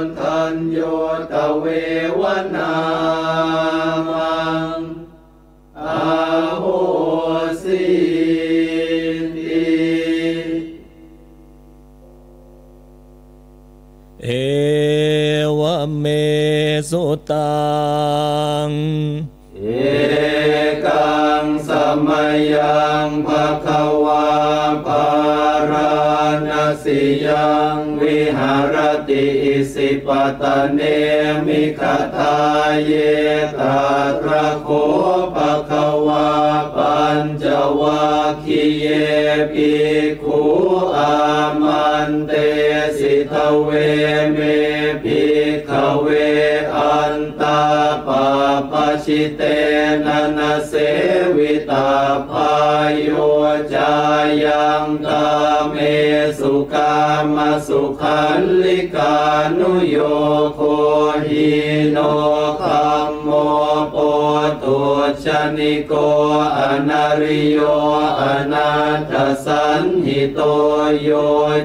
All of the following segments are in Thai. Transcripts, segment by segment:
นทัญโยตเววนามังอาโหสิติเอวเมสุตังเอกังสมัยยังภควาภารณสิยังวิหารติอิสิปตเนมิคทาเยตาตระโคภควาปัญจวัคคีเยภิกขุอามันเตสิทเวเมภิกขเวอันตาปาปชิเตนะนะเสวิตาพายโยจายังกาเมสุกามสุขันลิกานุโยโคหิโนคัมโมโปตุชนิโกอนาริโยอนาถสันหิโตโย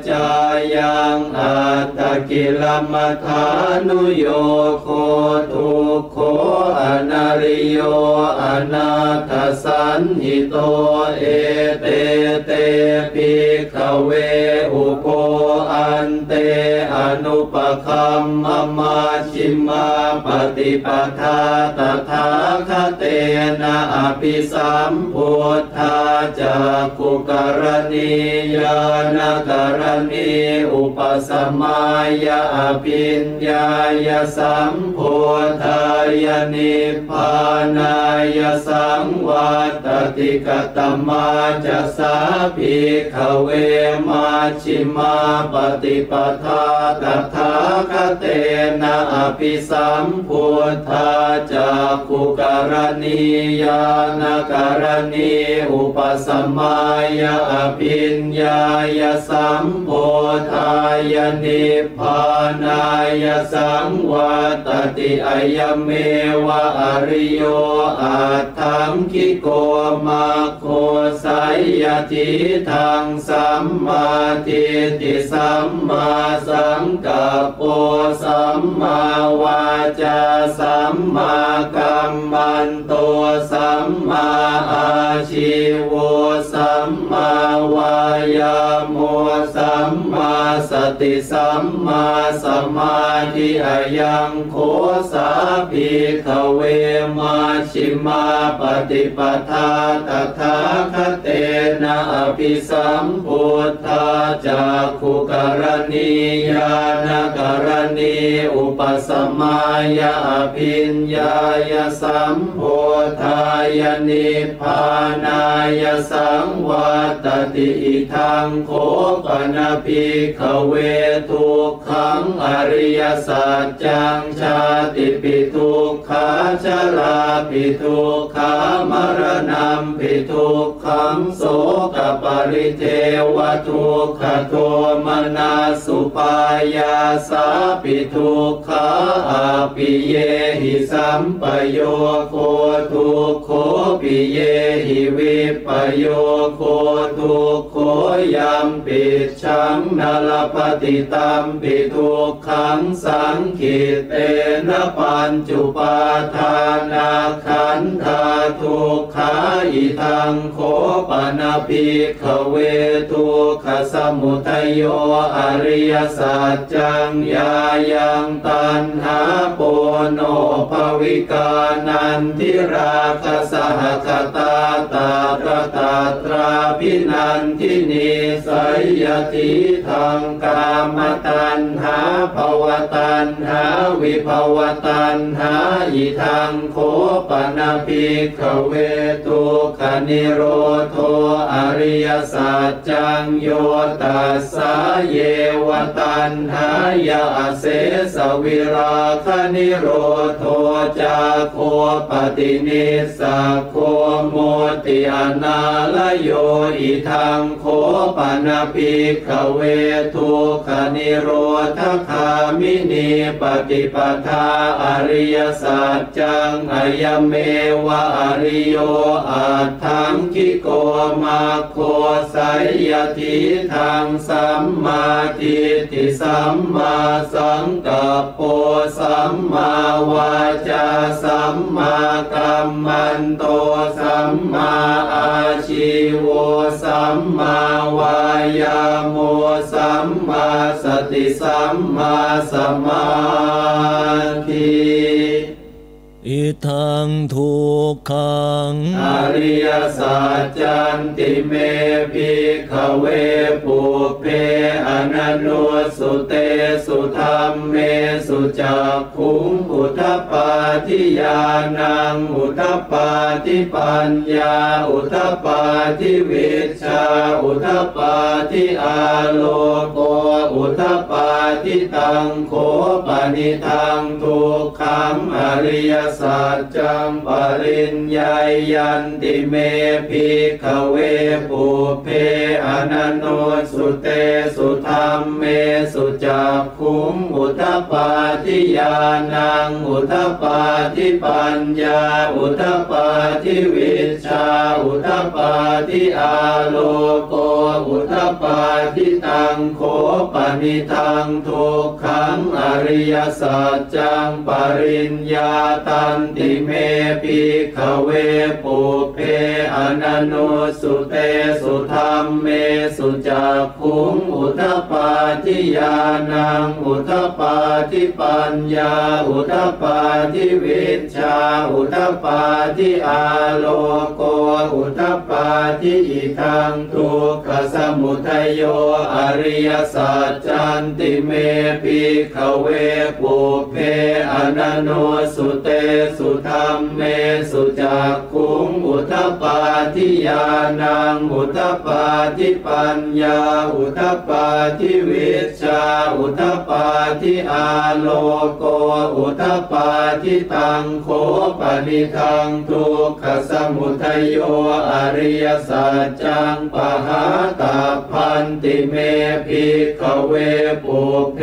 จายังอัตตกิลมัฏฐานุโยโคทุกโขอนาริโยอนาถสันหิโตเอเตเตภิกขเวอุโปอันเตอนุปคัมมมาชิมาปฏิปทาตถาคเตนะอภิสัมพุทธาจักขุกรณียานกรณีอุปสมัยอภิญญายสัมพุทธายนิพพานายสังวัตติกตมาจะสาภิกขเวมาชิมาปฏิปทาตถาคเตนะอภิสัมพุทธาจักขุกรณียานกรณีอุปสมัยอภิญญายสัมพุทธายนิพพานายสังวัตติอายเมวะอริโยอัตถังคิโกมาโคสัยยทิทังสัมมาทิฏฐิสัมมาสังกัปโปสัมมาวาจาสัมมากัมมันโตสัมมาอาชีโวสัมมาวายาโมสัมมาสติสัมมาสมาธิอายังโคสาภิกขเวมาชิมาปฏิปทาตถาคเตนะอภิสัมพุทธาจักขุกรณียานกรณีอุปสมัยอภิญญายสัมพุทธายนิพพานายสังวัตติอิทังโคปนภิกขเวทุกขังอริยสัจจังชาติปิทุกขาชราปิทุกขามรณะปิทุกขังโสกปริเทวทุกขโทมนัสสุปายาสาปิทุกขาอาปิเยหิสัมปโยโคทุกโขปิเยหิวิปโยโคทุกโขยัมปิชังนลปฏิตัมปิทุกขังสังขิเตนะปัญจุปาทานาขันธาทุกขาอิทังโคปนภิกขเวทุกขสมุทัยโยอริยสัจจังยายังตัณหาโปโนภวิกานันทิราคสหคตาตาตระตาตราภินันทินีสัยยติทังกามตัณหาภวตัณหาวิภวตัณหาอิทังโคปนภิกขเวทุกขนิโรโทอริยสัจจังโยตัสสะเยวตัณหายาเสสวิราคนิโรโทจาโคปฏินิสสะโคโมติอนาลโยอิทังโคปนภิกขเวทุกขนิโรธคามินีปฏิปทาอริยสัจจังอายเมวะอริโยอัตถังคิโกมาโค สัยยทิฏฐังสัมมาทิฏฐิสัมมาสังกัปโปสัมมาวาจาสัมมากัมมันโตสัมมาอาชีโวสัมมาวายาโมสัมมาสติสัมมาสมาธิอิทังทุกขังอริยสัจจันติเมภิกขเวปุเพอนันโนสุเตสุธัมเมสุจักขุงอุทปปาทิญาณังอุทปปาทิปัญญาอุทปปาทิวิชชาอุทปปาทิอาโลโกอุทปปาทิตังโขปนิทังทุกขังอริยสัจจังปริญญายันติเมภิกขเวปุเพอนันโนสุเตสุธัมเมสุจักขุงอุทปปาทิญาณังอุทปปาทิปัญญาอุทปปาทิวิชชาอุทปปาทิอาโลโกอุทปปาทิตังโขปนิทังทุกขังอริยสัจจังปริญญาตันติเมภิกขเวปุเพอนันโนสุเตสุธัมเมสุจักขุงอุทปปาทิญาณังอุทปปาทิปัญญาอุทปปาทิวิชชาอุทปปาทิอาโลโกอุทปปาทิอิทังทุกขสมุทัยโยอริยสัจจันติเมภิกขเวปุเพอนันโนสุเตสุธัมเมสุจักขุงอุทปปาทิญาณังอุทปปาทิปัญญาอุทปปาทิวิชชาอุทปปาทิอาโลโกอุทปปาทิตังโขปนิทังทุกขสมุทัยโยอริยสัจจังปหาตาพันติเมภิกขเวปุเพ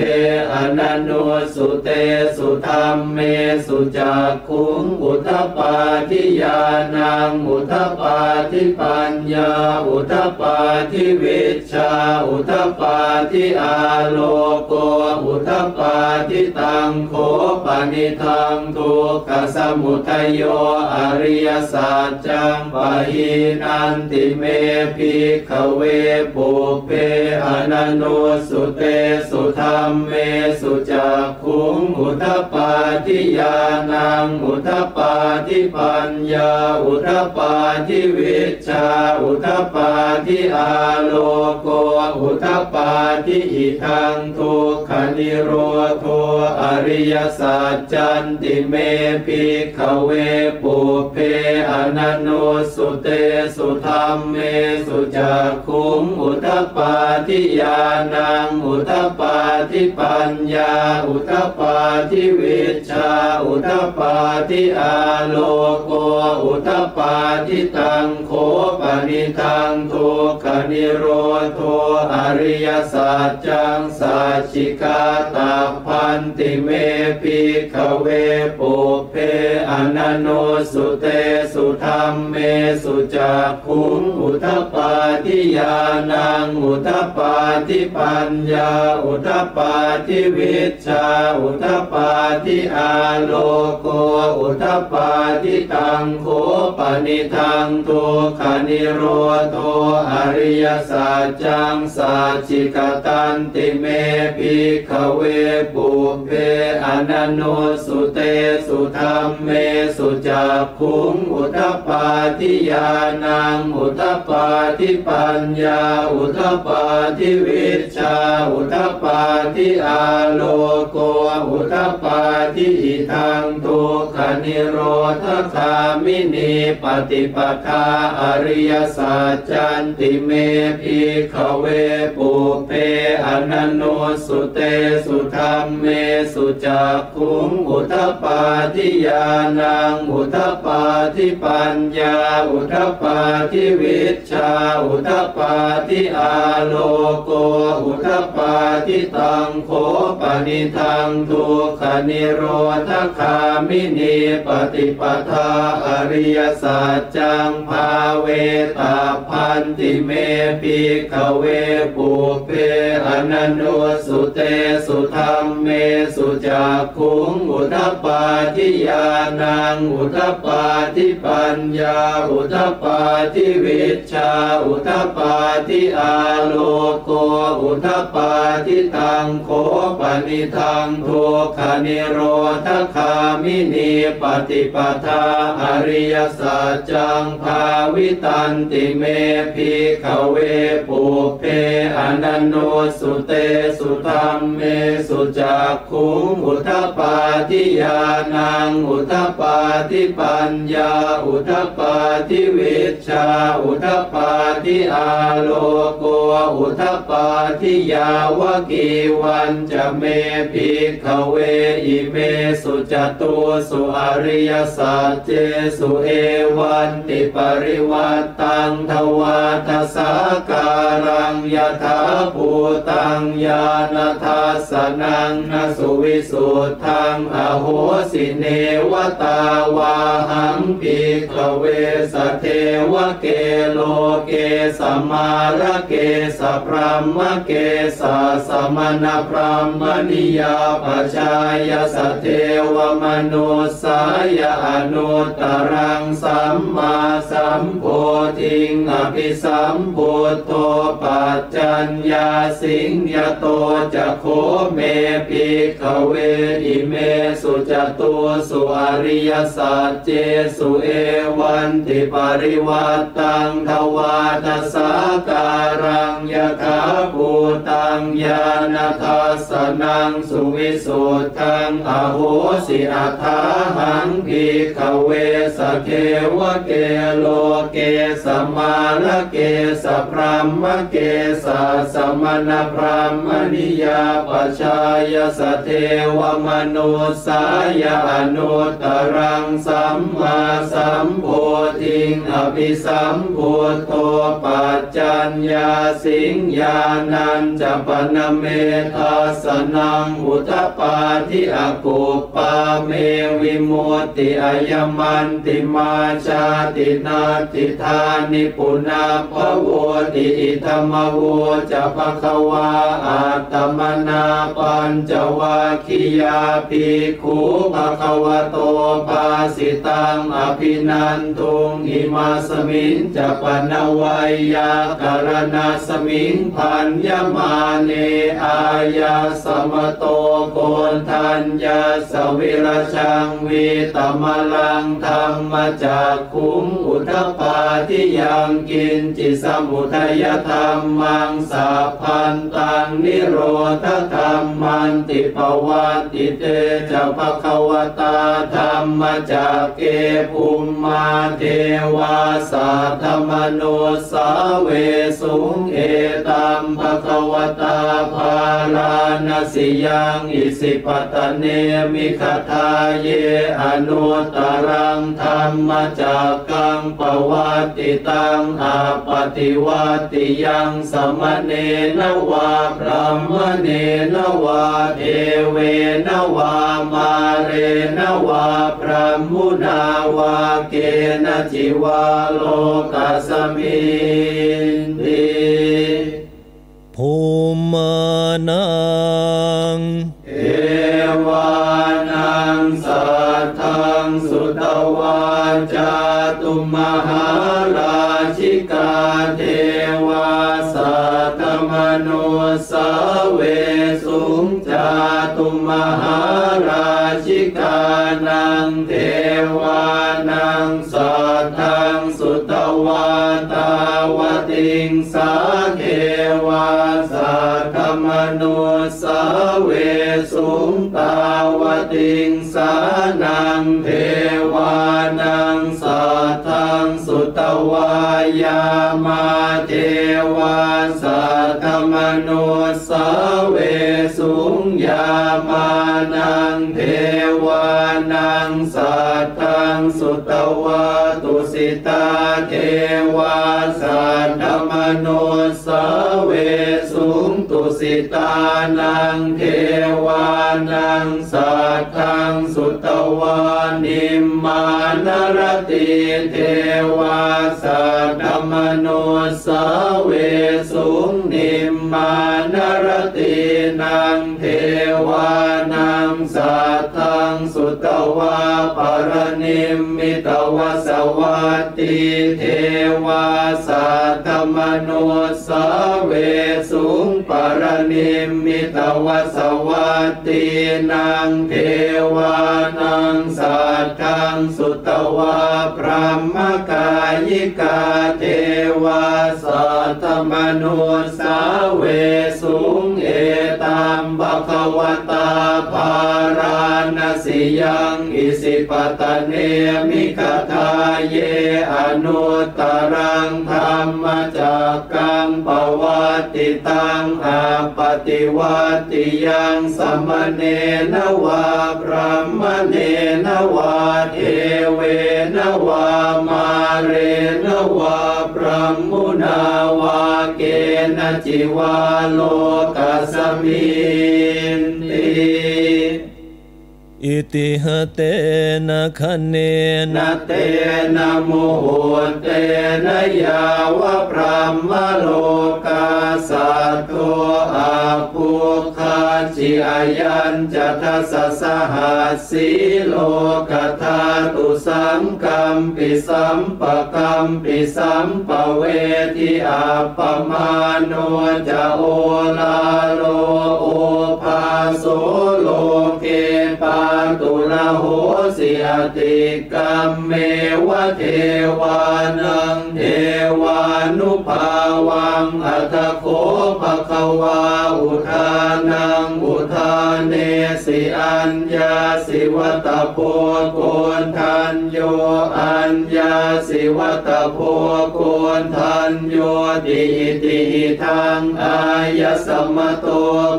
อนันโนสุเตสุธัมเมสุจักขุงอุทปปาทิญาณังอุทปปาทิปัญญาอุทปปาทิวิชชาอุทปปาทิอาโลโกอุทปปาทิตังโขปนิทังทุกขสมุทัยโยอริยสัจจังปหินันติเมภิกขเวปุเพอนันโนสุเตสุธัมเมสุจักขุงอุทปปาทิญาณังอุทปปาทิปัญญาอุทปปาทิวิชชาอุทปปาทิอาโลโกอุทปปาทิอิทังทุกขนิโรโธอริยสัจจันติเมภิกขเวปุเพอนันโนสุเตสุธัมเมสุจักขุงอุทปปาทิญาณังอุทปปาทิปัญญาอุทปปาทิวิชชาอุทปปาทิอาโลโกอุทปปาทิตังโขปนิทังทุกขนิโรโธอริยสัจจังสัจฉิกาตาพันติเมภิกขเวปุเพอนันโนสุเตสุธัมเมสุจักขุงอุทปปาทิญาณังอุทปปาทิปัญญาอุทปปาทิวิชชาอุทปปาทิอาโลโกอุทปปาทิตังโขปนิทังทุกขนิโรโธอริยสัจจังสัจฉิกตันติเมภิกขเวปุเพอนันโนสุเตสุธัมเมสุจักขุงอุทปปาทิญาณังอุทปปาทิปัญญาอุทปปาทิวิชชาอุทปปาทิอาโลโกอุทปปาทิอิทังทุกขนิโรธคามินีปฏิปทาอริยสัจจันติเมภิกขเวปุเพอนันโนสุเตสุธัมเมสุจักขุงอุทปปาทิญาณังอุทปปาทิปัญญาอุทปปาทิวิชชาอุทปปาทิอาโลโกอุทปปาทิตังโขปนิทังทุกขนิโรธคามินีปฏิปทาอริยสัจจังภาเวตาพันติเม ภิกขเวปุเพอนันโนสุเตสุธัมเมสุจักขุงอุทปปาทิญาณังอุทปปาทิปัญญาอุทปปาทิวิชชาอุทปปาทิอาโลโกอุทปปาทิตังโคปนิทังทุกขนิโรธคามินีปฏิปทาอริยสัจจังภาวิตันติเมภิกขเวปุเพอนันโนสุเตสุธัมเมสุจักขุงอุทปปาทิญาณังอุทปปาทิปัญญาอุทปปาทิวิชชาอุทปปาทิอาโลโกอุทปปาทิยาวกีวันจะเมภิกขเวอิเมสุจตุสุอริยสัจเจสุเอวันติปริวัตตังทวาทสาการังยถาภูตังญาณทัสสนังนสุวิสุทธังอโหสิเนวตาวาหังภิกขเวสเทวเกโลเกสมาระเกสพรหมเกสสมณพรหมนิยาปชายสเทวมนุสายอนุตตรังสัมมาสัมโพธิงอภิสัมพุทโธปัจจัญญาสิงยโตจะโคเมภิกขเวอิเมสุจตุสุอริยสัจเจสุเอวันติปริวัตตังทวาทสาการังยถาภูตังญาณทัสสนังสุวิสุทธังอโหสิอัฏฐาหังภิกขเวสเทวเกโลเกสมาละเกสพรหมเกสสมณพรหมนิยาปชายสเทวมนุสายอนุตตรังสัมมาสัมโพธิงอภิสัมพุทโธปัจจัญญาสิงญาณัญจะปนเมทัสสนังอุทปปาทิอกุปปาเมวิมุตติอายมันติมาชาตินาติธานิปุณาภโวติอิธรรมโวจะภควาอาตมนาปัญจวัคคียาภิกขุภควโตภาสิตังอภินันทุงอิมาสมิงจะปนวัยยากรณาสมิงพันยมาเนอายาสมโตโกนทัญญาสวิรชังวิตมลังธรรมจากขุงอุทปปาทิยังกินจิสมุทัยธรรมังสัพพันตังนิโรธธรรมันติปวัตติเตจะภควตาธรรมจากเกภูมิมาเทวาสัทธมโนสาเวสุงเอตัมภควตาภาลานาสิยังอิสิปตเนมิคทาเยอนุตตรังธรรมจากกังปวัตติตังอาปฏิวัติยังสมเนนวาพรหมเนนวาเทเวนวามาเรนวาพรหมุนาวาเกณจิวาโลกัสมินติภูมานังเอวานังสัทธังสุตวาจาตุมหาราชิกาเทวาสัทธมโนสาเวสุงจาตุมหาราชิกานังเทวานังสัทธังสุตวาตาวติงสาเทวาสัทธมโนสาเวสุงตาวติงสานังเทวานังสัทธังสุตวายามาเทวาสัทธมโนสาเวสุงยามานังเทวานังสัทธังสุตวาตุสิตาเทวาสัทธมโนสาเวสุงตุสิตานังเทวานังสัทธังสุตวานิม มานรติเทวาสัตตมโนสาเวสุงนิมมานรตินังเทวานังสัตตังสุตวาปรนิมมิตวสวัตติเทวาสัตตมโนสาเวสุงปรนิมมิตวสวัตตินังเทวานังสัตตังสุตวาพรหมกายิกาเทวาสัตตมโนสาเวสุงเอตัมภควตาภาราณสิยังอิสิปตเนมิคทาเยอนุตตรังธรรมจักกังปวัตติตังอาปฏิวัติยังสมเนนวาพรหมเนนวาเทเวนวามาเรนวาพรหมุนาวาเกณจิวาโลกัสมินติอิติหเตนะคะเนนะเตนะโมโหเตนะยาวะพรหมโลกาสัตโตอาภูคาจิอายัญจะทัสสะหัสสีโลกธาตุสังกัมปิสัมปะกัมปิสัมปะเวทิอาปมาโนจะโอลาโลโอภาโสโลเกปาตุระโหสิอติกัมเมวะเทวานังเทวานุภาวังอัตโคภควาอุทานังอุทานเนสิอัญญาสิวัตโพโกนทันโยอัญญาสิวัตโพโกนทันโยติติทังอายสมโต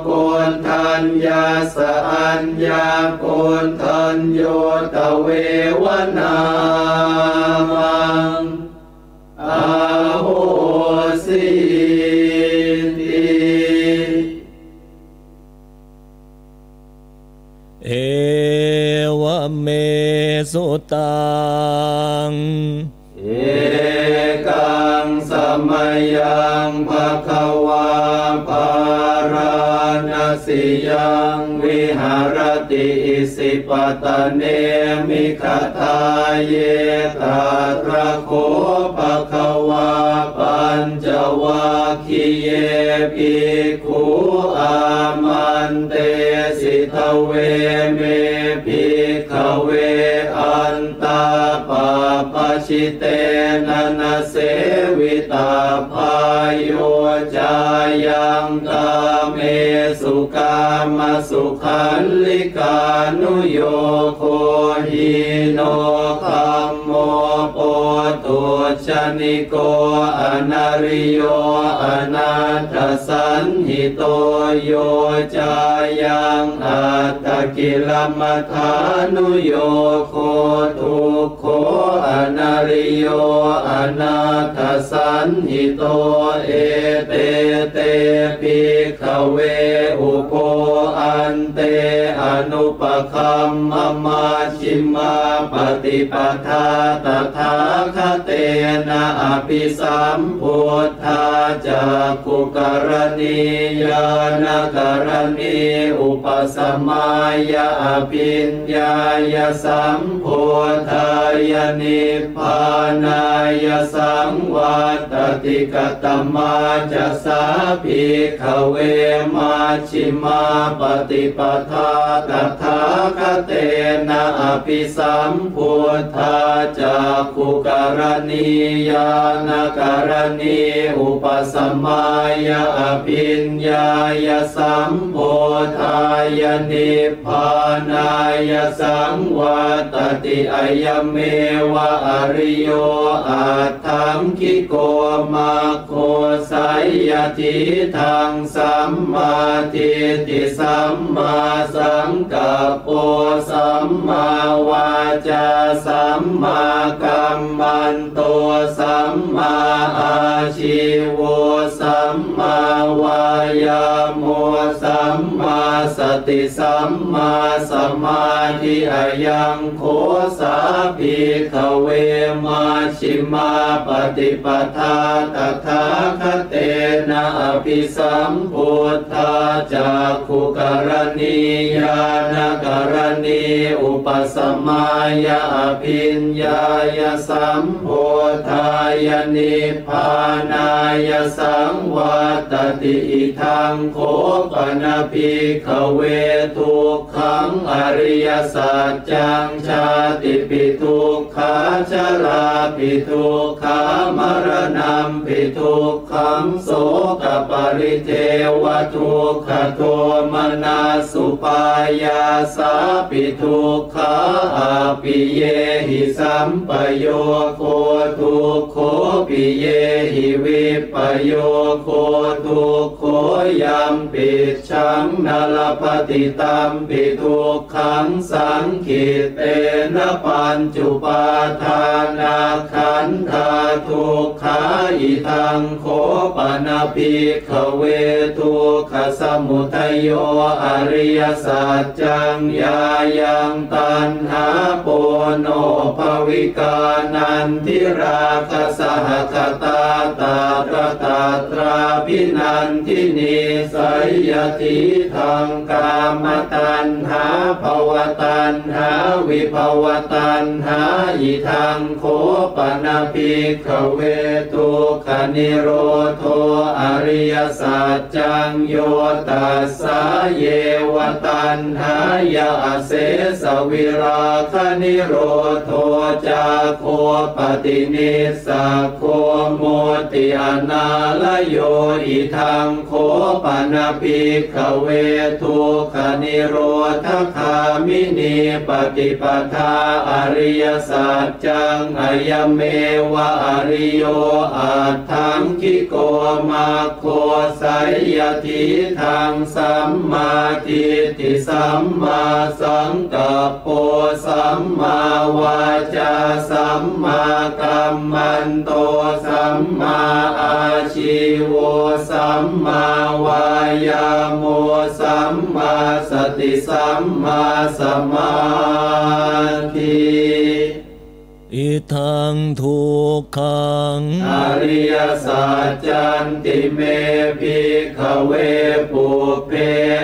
โกนทันยาสอัญญาโกนทันโยตเววนามังอาโหสิติเอวเมสุตังเอกังสมัยยังภควาภาราณสิยังวิหารติอิสิปตเนมิคทาเยตาตระโคภควาปัญจวัคคีเยภิกขุอามันเตสิทเวเมภิกขเวอันตาปาปชิเตนะนะเสวิตาภายโยจายังกาเมสุกามสุขันลิกานุโยโคหิโนคัมโมโปตุชนิโกอนาริโยอนาถสันหิโตโยจายังอัตตกิลมัฏฐานุโยโคทุกโขอนาริโยอนาถสันหิโตเอเตเตภิกขเวอุโปอันเตอนุปคัมมมาชิมาปฏิปทาตถาคเตนะอภิสัมพุทธาจักขุกรณียานกรณีอุปสมายะอภิญญายะสัมพุทธายะนิพพานายะสังวัตติกตมาจะสาภิกขเวมาชิมาปฏิปทาตถาคเตนะอภิสัมพุทธาจักขุกรณียานกรณีอุปสมายะอภิญญายะสัมพุทธายะนิพพานายะสังวัตติอายเมวะอริโยอัตถ สังคิโกมาโคไสยทิทังสัมมาทิฏฐิสัมมาสังกัปโปสัมมาวาจาสัมมากัมมันโตสัมมาอาชีโวสัมมาวายาโมสัมมาสติสัมมาสมาธิอายังโคสาภิกขเวมาชิมาปฏิปทาตถาคเตนะอภิสัมพุทธาจักขุกรณีญาณกรณีอุปสมายะอภิญญายะสัมโพธายะนิพพานายะสังวัตติอิทังโคปนะภิกขเวทุกขังอริยสัจจังชาติปิทุกขาชราปิทุกขามรณะปิทุกขังโสกปริเทวทุกขโทมนัสสุปายาสาปิทุกขาอาปิเยหิสัมปโยโคทุกโขปิเยหิวิปโยโคทุกโขยัมปิชังนลปฏิตัมปิทุกขังสังขิตเตนะปัญจุปาทานาขันธาทุกขาอิทังโคปนะภิกขเวทุกขสมุทัยโยอริยสัจจังยายังตัณหาโปโนภวิกานันทิราคะสหคตาตาตระตาตราภินันทินีสัยยทิทังกามตัณหาภวตัณหาวิภวตัณหาอิทังโคปนะภิกขเวทุกขนิโรโธอริยสัจจังโยตัสสะเยวตัณหายาเสสวิราคนิโรโธจาโคปฏินิสสะโคโมติอนาลโยอิทังโคปนะภิกขเวทุกขนิโรธคามินีปฏิปทาอริยสัจจังอายเมวะอริโยอัตถังคิโกมาโคไสยทิทังสัมมาทิฏฐิสัมมาสังกัปโปสัมมาวาจาสัมมากัมมันโตสัมมาอาชีโวสัมมาวายาโมสัมมาสติสัมมาสมาธิอิทังทุกขังอริยสัจจันติเมภิกขเวปุเพ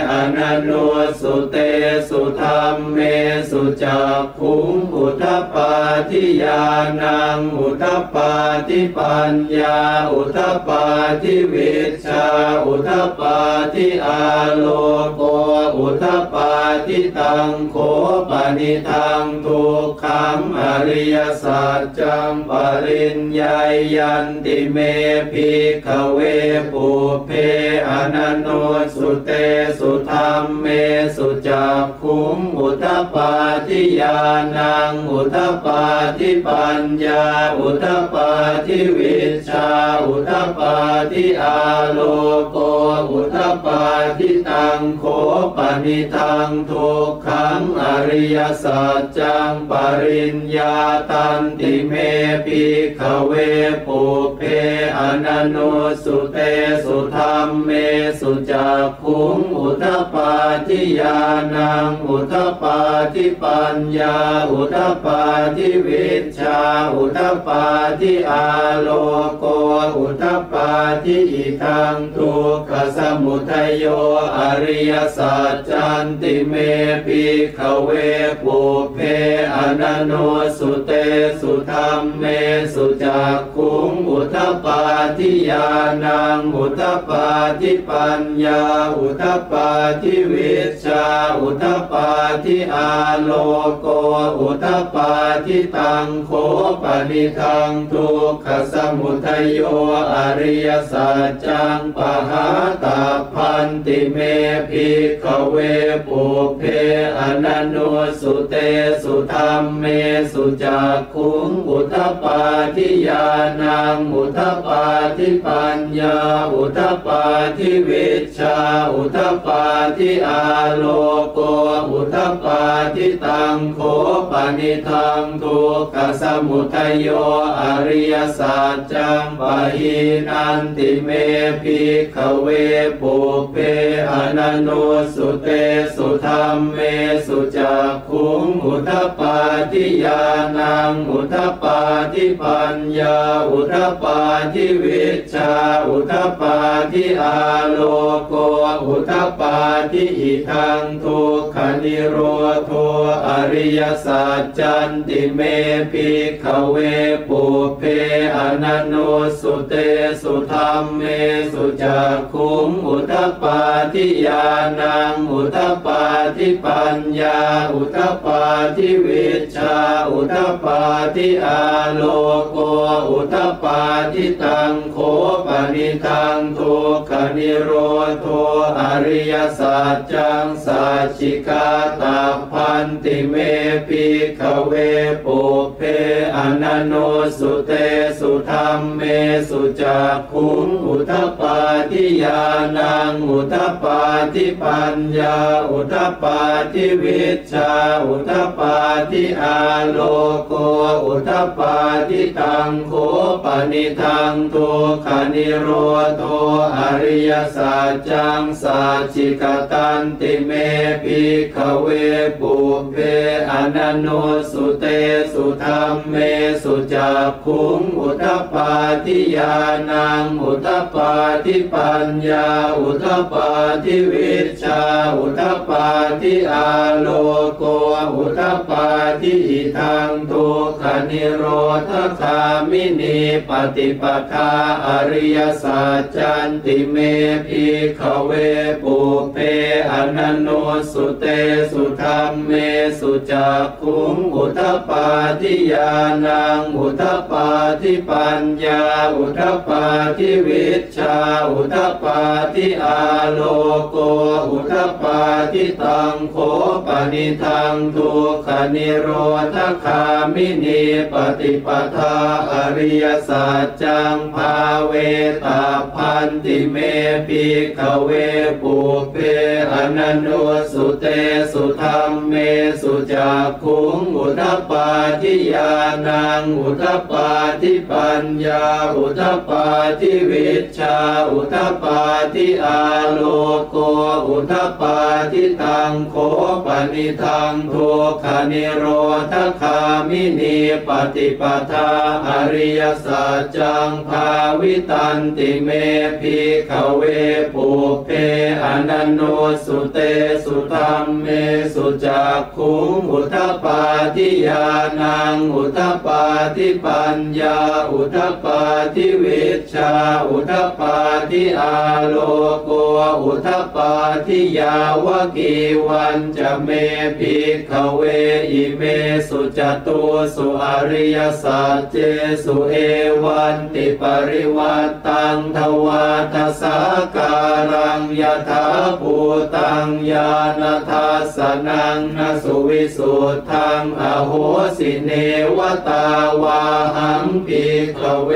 อนันโนสุเตสุธัมเมสุจักขุงอุทปปาทิญาณังอุทปปาทิปัญญาอุทปปาทิวิชชาอุทปปาทิอาโลโกอุทปปาทิตังโคปนิทังทุกขังอริยสัจจังปริญญายันติเมภิกขเวปุเพอนันโนสุเตสุธัมเมสุจักขุงอุทปปาทิญาณังอุทปปาทิปัญญาอุทปปาทิวิชชาอุทปปาทิอาโลโกอุทปปาทิตังโคปนิทังทุกขังอริยสัจจังปริญญาตันติเมภิกขเวปุเพอนันโนสุเตสุธัมเมสุจักขุงอุทปปาทิญาณังอุทปปาทิปัญญาอุทปปาทิวิชชาอุทปปาทิอาโลโกอุทปปาทิอิทังทุกขสมุทัยโยอริยสัจจันติเมภิกขเวปุเพอนันโนสุเตสุธัมเมสุจักขุงอุทปปาทิญาณังอุทปปาทิปัญญาอุทปปาทิวิชชาอุทปปาทิอาโลโกอุทปปาทิตังโคปนิทังทุกขสมุทัยโยอริยสัจจังปหาตาพันติเมภิกข เวปุเพอนันโนสุเตสุธรรมเมสุจักขุงอุทธัปปาทิญาณังอุทธัปปาทิปัญญาอุทธัปปาทิวิชชาอุทธัปปาทิอาโลโกอุทธัปปาทิตังโฆปนิทังทุกขสมุทัยโยอริยสัจจังปะหินันติเมภิกขเวปุเพอนันโนสุเตสุธรรมเมสุจักขุงอุทธัปปาทิญาณังอุทธัปปาทิปัญญาอุทธัปปาทิวิชชาอุทธัปปาทิอาโลโกอุทธัปปาทิอิทังทุกขนิโรโธอริยสัจจันติเมภิกขเวปุเพอนันโนสุเตสุธรรมเมสุจักขุงอุทธัปปาทิญาณังอุทธัปปาทิปัญญาอุทธัปปาทิวิชชาอุทธัปปาทิอาโลโกอุทธัปปาทิตังโฆปนิทังทุกขนิโรโธอริยสัจจังสัจฉิกาตาพันติเมภิกขเวปุเพอนันโนสุเตสุธรรมเมสุจักขุงอุทธัปปาทิญาณังอุทธัปปาทิปัญญาอุทธัปปาทิวิชชาอุทธัปปาทิอาโลโกอุทธัปปาทิตังโฆปนิทังทุกขนิโรโธอริยสัจจังสัจฉิกตันติเมภิกขเวปุเพอนันโนสุเตสุธรรมเมสุจักขุงอุทธัปปาทิญาณังอุทธัปปาทิปัญญาอุทธัปปาทิวิชชาอุทธัปปาทิอาโลโกอุทธัปปาทิอิทังทุกขนิโรธคามินีปฏิปทาอริยสัจจันติเมภิกขเวปุเพอนันโนสุเตสุธรรมเมสุจักขุงอุทธัปปาทิญาณังอุทธัปปาทิปัญญาอุทธัปปาทิวิชชาอุทธัปปาทิอาโลโกอุทธัปปาทิตังโฆปนิทังทุกขนิโรธคามินีปฏิปทาอริยสัจจังภาเวตาพันติเมภิกขเวปุเพอนันโนสุเตสุธรรมเมสุจักขุงอุทธัปปาทิญาณังอุทธัปปาทิปัญญาอุทธัปปาทิวิชชาอุทธัปปาทิอาโลโกอุทธัปปาทิตังโฆปนิทังทุกขนิโรธคามินีปฏิปทาอริยสัจจังภาวิตันติเมภิกขเวปุเพอนันโนสุเตสุธรรมเมสุจักขุงอุทธัปปาทิญาณังอุทธัปปาทิปัญญาอุทธัปปาทิวิชชาอุทธัปปาทิอาโลโกอุทธัปปาทิยาวกีวันจะเมภิกขเวอิเมสุจตุสุอริยสัจเจสุเอวันติปริวัตตังทวาทสาการังยถาภูตังญาณทัสสนังนสุวิสุทธังอโหสิเนวตาวาหังภิกขเว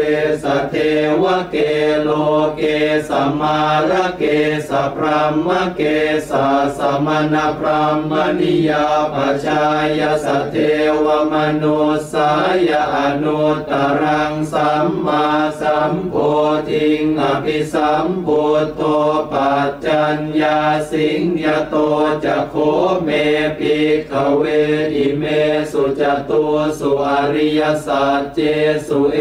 สเทวเกโลเกสมาระเกสพรหมเกสสมณพรหมนิยาปชายสเทวมนุสายอนุตตรังสัมมาสัมโพธิงอภิสัมพุทโธปัจจัญญาสิงยโตจะโคเมภิกขเวอิเมสุจตุสุอริยสัจเจสุเอ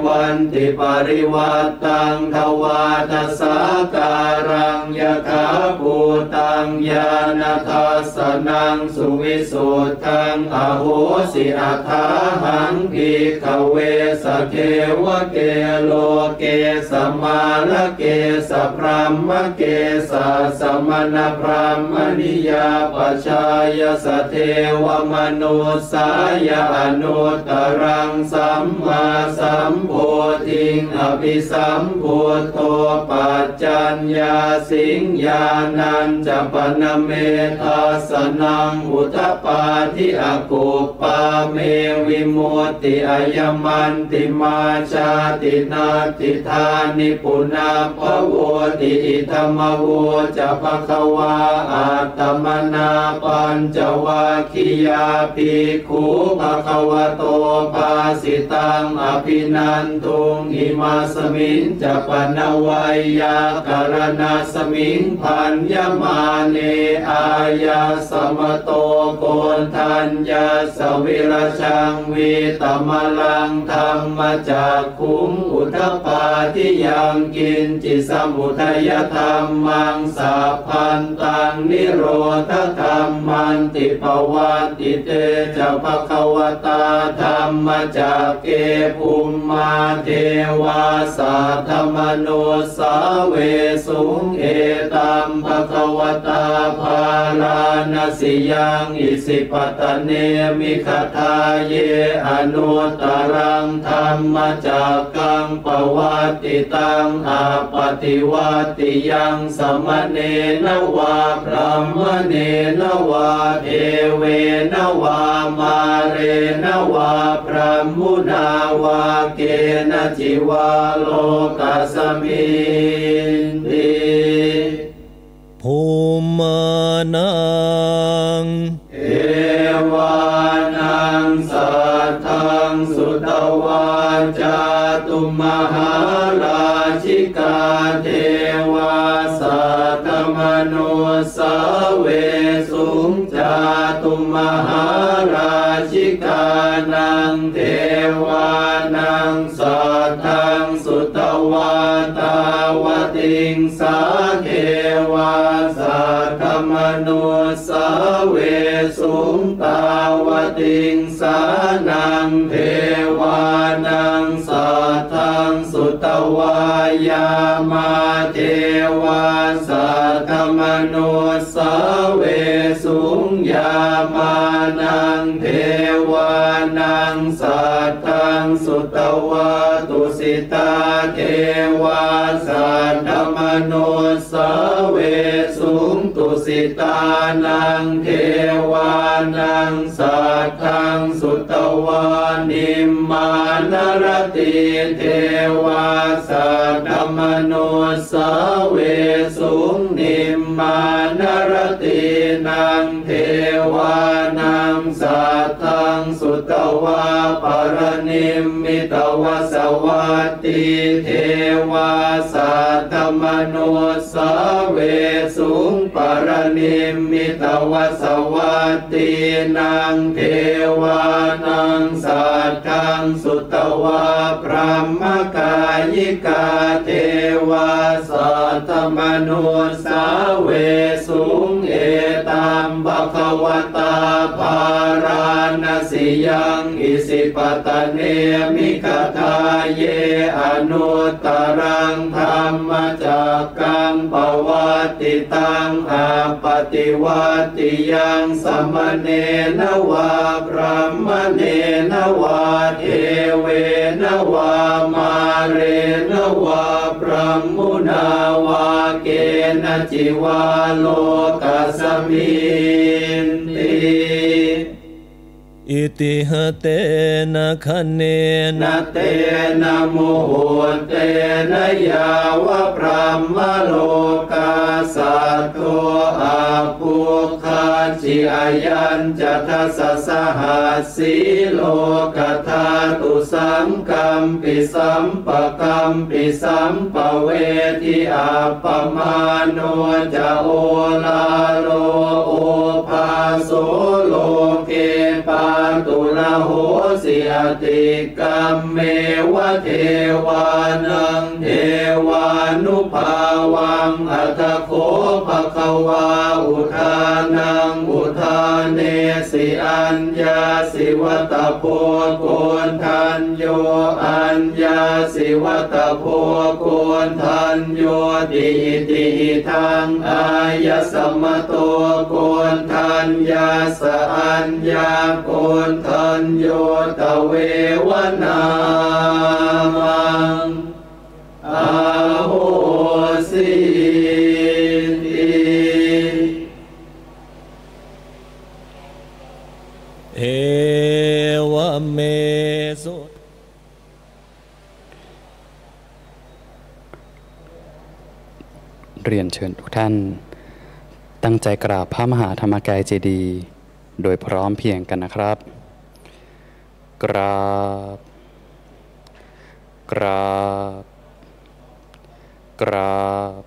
วันติปริวัตตังทวาทสาการังยถาภูตังญาณทัสสนังสุวิสุทธังอโหสิอัฏฐาหังภิกขเวสเทวเกโลเกสมาละเกสพรหมเกสสมณพราหมณิยาปชายสเทวมนุสายอนุตตรังสัมมาสัมโพธิงอภิสัมพุทโธปัจ จัญญาสิงญาณัญจะปนเมทัสสนังอุทธปาทิอากุปปาเมวิมุตติอายมันติมาชาตินาติธานิปุณาภโวติอิธรรมโวจะภควาอัตตมนาปัญจวัคคียาภิกขุภควโตภาสิตังอภินันทุงอิมาสมิงจะปนวัยยากรณาสมิงพันยมาเนอายาสมโตโกนทัญญาสวิรชังวิตมลังธรรมจากขุงอุทธปาทิยังกินจิสมุทัยธรรมังสัพพันตังนิโรธธรรมันติภวัตติเตจะภควตาธรรมจากเกภูมิมาเทวาสัทธมโนสาเวสุงเอตัมภควตาภาลานาสิยังอิสิปตเนมิคทาเยอนุตตรังธรรมจากกังปวัตติตังอาปฏิวัติยังสมเนนวาพรหมเนนวาเทเวนวามาเรนวาพรหมุนาวาเกณจิวาโลกัสมินติภูมานังเอวานังสัทธังสุตวาจาตุมหาราชิกาเทวาสัทธมโนสาเวสุงจาตุมหาราชิกานังเทวานังสัทธังสุตวาตาวติงสาเทวาสัทธมโนสาเวสุงตาวติงสานังเทวานังสัทธังสุตวายามาเทวาสัทธมโนสาเวสุงยามานังเทวานังสัทธังสุตวาตุสิตาเทวาสัทธมโนสาเวสุงตุสิตานังเทวานังสัทธังสุตวานิมมานรติเทวาสัทธมโนสาเวสุงนิมมานรตินังเทวานังสัทธังสุตวาปรนิมมิตวสวัตติเทวาสัทธมโนสาเวสุงปรนิมมิตวสวัตตินังเทวานังสัทธังสุตวาพรหมกายิกาเทวาสัทธมโนสาเวสุงเอตัมภควตาภาราณสิยังอิสิปตเนมิคทาเยอนุตตรังธรรมจากกังปวัตติตังอาปฏิวัติยังสมเนนวาพรหมเนนวาเทเวนวามาเรนวาพรหมุนาวาเกณจิวาโลกัสมินติอิติหเตนะคะเนนะเตนะโมโหเตนะยาวะพรหมโลกาสัตโตอาภูคาจิอายัญจะทัสสะหัสสีโลกธาตุสังกัมปิสัมปะกัมปิสัมปะเวทิอาปมาโนจะโอลาโลโอภาโสโลเกปาตุละโหสิอติกัมเมวะเทวานังเทวานุภาวังอัตโคภควาอุทานังอุทาเนสิอัญญาสิวัตโพโกนทันโยอัญญาสิวัตโพโกนทันโยติติทังอายสมโตโกนทันยาสอัญญาโกนทันโยตเววนามังอาโหสิ เรียนเชิญทุกท่านตั้งใจกราบพระมหาธรรมกายเจดีย์โดยพร้อมเพรียงกันนะครับกราบกราบกราบ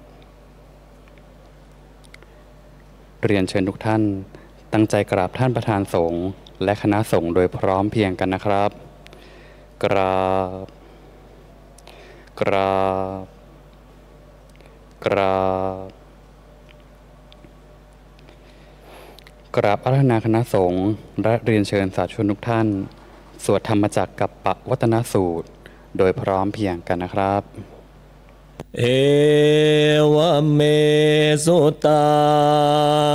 เรียนเชิญทุกท่านตั้งใจกราบท่านประธานสงฆ์และคณะสงฆ์โดยพร้อมเพรียงกันนะครับกราบกราบกราบกราบอาราธนาคณะสงฆ์และเรียนเชิญสาธุชนทุกท่านสวดธรรมจักรกัปปวัตนสูตรโดยพร้อมเพรียงกันนะครับเอวเมสุตั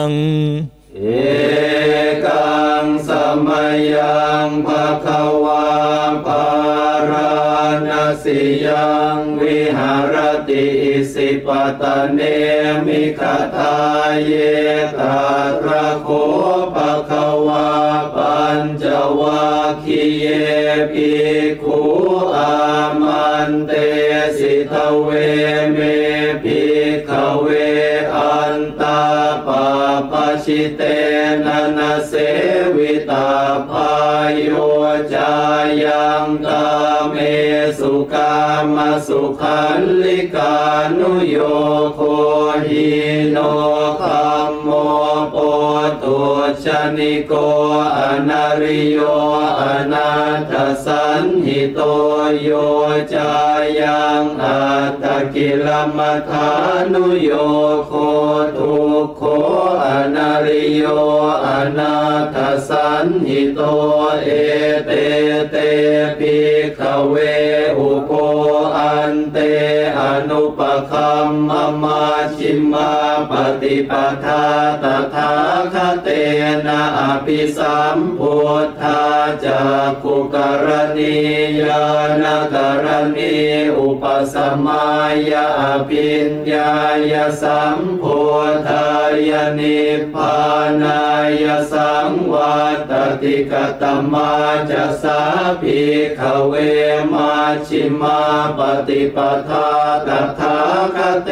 งเอกังสมัยยังภควาปารณสิยังวิหารติอิสิปตเนมิคทาเยตาระโคภควาปัญจวัคคีเยภิกขุอามันเตสิทเวเมภิกขเวอันตาปาปชิเตนะนะเสวิตาภายโยจายังกาเมสุกามสุขันลิกานุโยโคหิโนคัมโมโปตุชนิโกอนาริโยอนาถสันหิโตโยจายังอัตตกิลมัฏฐานุโยโคทุกโขอนาริโยอนาถสันหิโตเอเตเตภิกขเวอุโภอันเตอนุปคัมมมาชิมมาปฏิปทาตถาคเตนะอภิสัมพุทธาจักขุกรณียานกรณีอุปสมัยยะอภิญญายสัมพุทธายนิพพานายสังวัตติกตมาจะสาภิกขเวมาชิมาปฏิปทาตถาคเต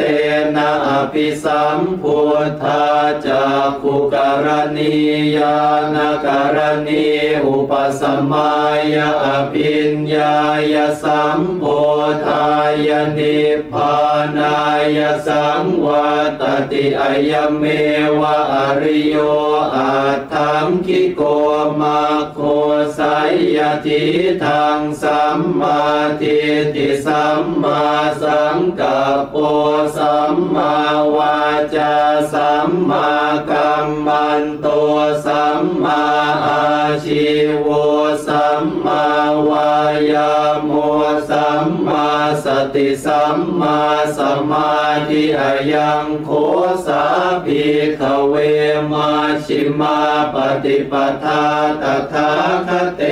นะอภิสัมพุทธาจักขุกรณียานกรณีอุปสมัยยะอภิญญายสัมพุทธายนิพพานายสังวัตติอะยเมวะอริโยอัตถังคิโกมาโคสัยยทิทังสัมมาทิฏฐิสัมมาสังกัปโปสัมมาวาจาสัมมากัมมันโตสัมมาอาชีโวสัมมาวายาโมสัมมาสติสัมมาสมาธิอายังโคสาภิกขเวมาชิมาปฏิปทาตถาคเต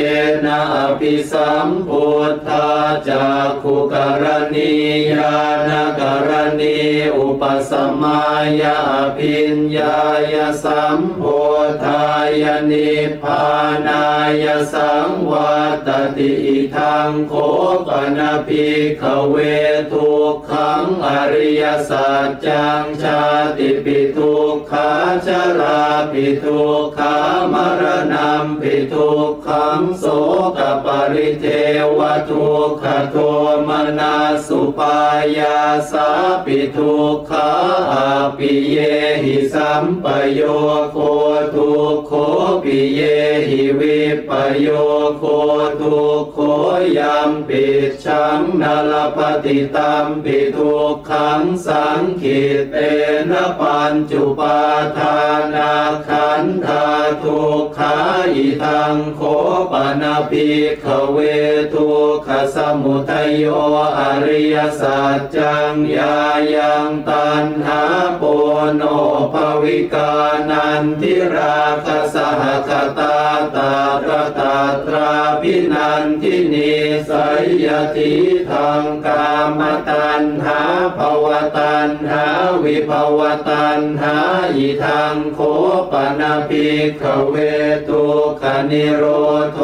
นะอภิสัมพุทธาจักขุกรณียานกรณีอุปสมัยยะอภิญญายสัมพุทธายนิพพานายสังวัตติอิทังโคปนะภิกขเวทุกขังอริยสัจจังชาติปิทุกขาชราปิทุกขามรณะปิทุกขังโสกปริเทวทุกขโทมนัสสุปายาสาปิทุกขาอาปิเยหิสัมปโยโคทุกโขปิเยหิวิปโยโคทุกโขยัมปิชังนาลปฏิตัมปิทุกขังสังขิเตนะปัญจุปาทานาขันธาทุกขาอิทังโคปนะภิกขเวทุกขสมุทัยโยอริยสัจจังยายังตัณหาโปโนภวิกานันทิราคสหคตาตาตราตราภิ นันทินีสัยยติทางกามตัณหาภวตัณหาวิภวตัณหาอิทังโคปนะภิกขเวทุกขนิโรโธ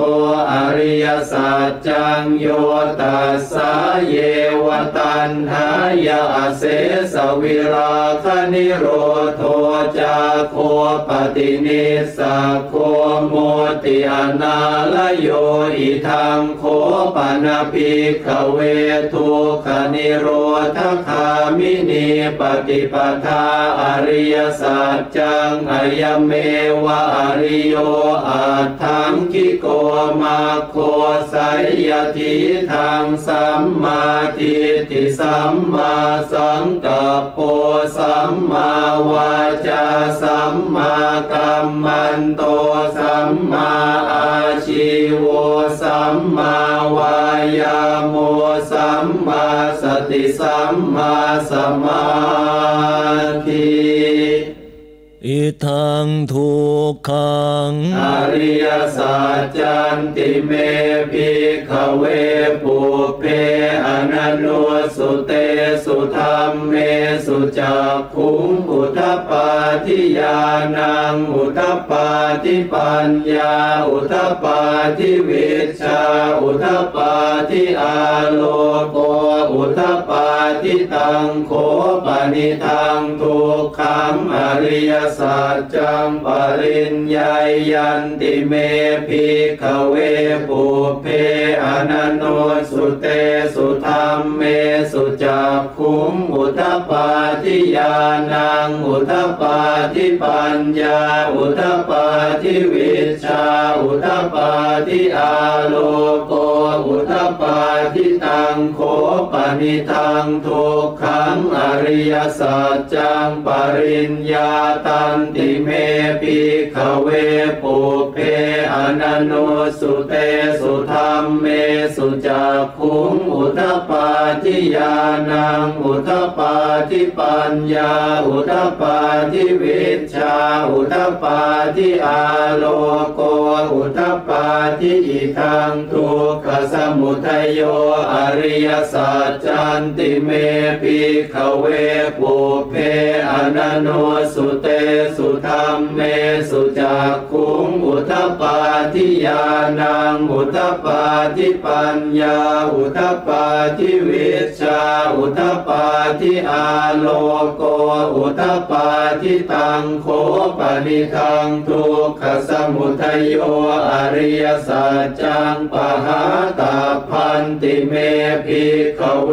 อริยสัจจังโยตัสสะเยวตัณหายาเสสวิราคนิโรโธจาโคปฏินิสสะโคโมติอนาลโยอิทังโคปนะภิกขเวทุกขนิโรธคามินีปฏิปทาอริยสัจจังอายเมวะอริโยอัตถังคิโกมาโคสัยยติทางสัมมาทิฏฐิสัมมาสังกัปโปสัมมาวาจาสัมมากัมมันโตสัมมาอาชีโวสัมมาวายาโมสัมมาสติสัมมาสมาธิอิทังทุกขังอริยสัจจันติเมภิกขเวปุเพอนันโนสุเตสุธัมเมสุจักขุงอุทธปาทิญาณังอุทธปาทิปัญญาอุทธปาทิวิชชาอุทธปาทิอาโลโกอุทธปาทิตังโขปนิทังทุกขังอริยสัจจังปริญญายันติเมภิกขเวปุเพอนันโนสุเตสุธัมเมสุจักขุงอุทธปาทิญาณังอุทธปาทิปัญญาอุทธปาทิวิชชาอุทธปาทิอาโลโกอุทธปาทิตังโขปนิทังทุกขังอริยสัจจังปริญญาตันติเมภิกขเวปุเพอนันโนสุเตสุธัมเมสุจักขุงอุทธปาทิญาณังอุทธปาทิปัญญาอุทธปาทิวิชชาอุทธปาทิอาโลโกอุทธปาทิอิทังทุกขสมุทัยโยอริยสัจจันติเมภิกขเวปุเพอนันโนสุเตสุธัมเมสุจักขุงอุทธปาทิญาณังอุทธปาทิปัญญาอุทธปาทิวิชชาอุทธปาทิอาโลโกอุทธปาทิตังโขปนิทังทุกขสมุทัยโยอริยสัจจังปหาตาพันติเมภิกขเว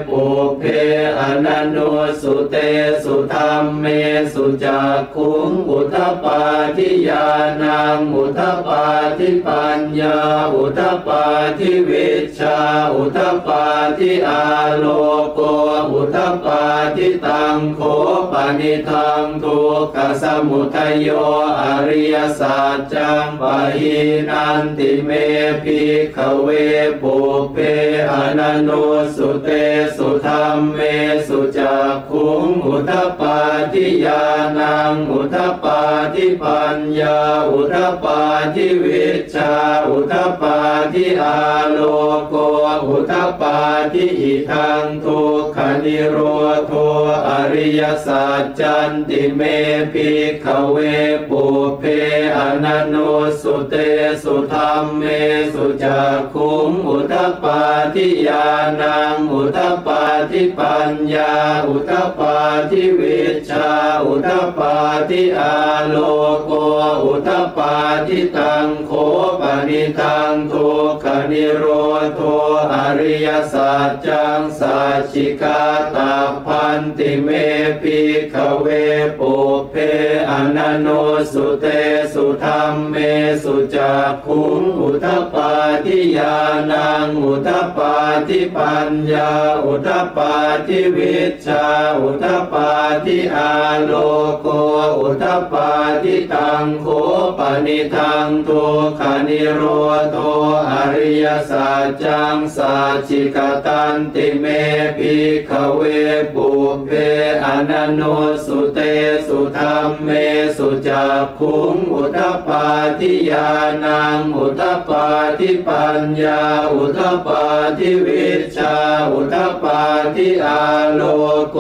ปุเพอนันโนสุเตสุธัมเมสุจักขุงอุทธปาทิญาณังอุทธปาทิปัญญาอุทธปาทิวิชชาอุทธปาทิอาโลโกอุทธปาทิตังโขปนิทังทุกขสมุทัยโยอริยสัจจังปหินันติเมภิกขเวปุเพอนันโนสุเตสุธัมเมสุจักขุงอุทธปาทิญาณังอุทธปาทิปัญญาอุทธปาทิวิชชาอุทธปาทิอาโลโกอุทธปาทิอิทังทุกขนิโรโธอริยสัจจันติเมภิกขเวปุเพอนันโนสุเตสุธัมเมสุจักขุงอุทธปาทิญาณังอุทธปาทิปัญญาอุทธปาทิวิชชาอุทธปาทิอาโลโกอุทธปาทิตังโขปนิทังทุกขนิโรโธอริยสัจจังสัจฉิกาตาพันติเมภิกขเวปุเพอนันโนสุเตสุธัมเมสุจักขุงอุทธปาทิญาณังอุทธปาทิปัญญาอุทธปาทิวิชชาอุทธปาทิอ อาโลโกอุทธัปปาทิตังโคปนิทังทุกขนิโรโธอริยสัจจังสัจฉิกตันติเมภิกขเวปุเพอนันโนสุเตสุธรรมเมสุจักขุงอุทธัปปาทิญาณังอุทธัปปาทิปัญญาอุทธัปปาทิวิชชาอุทธัปปาทิอาโลโก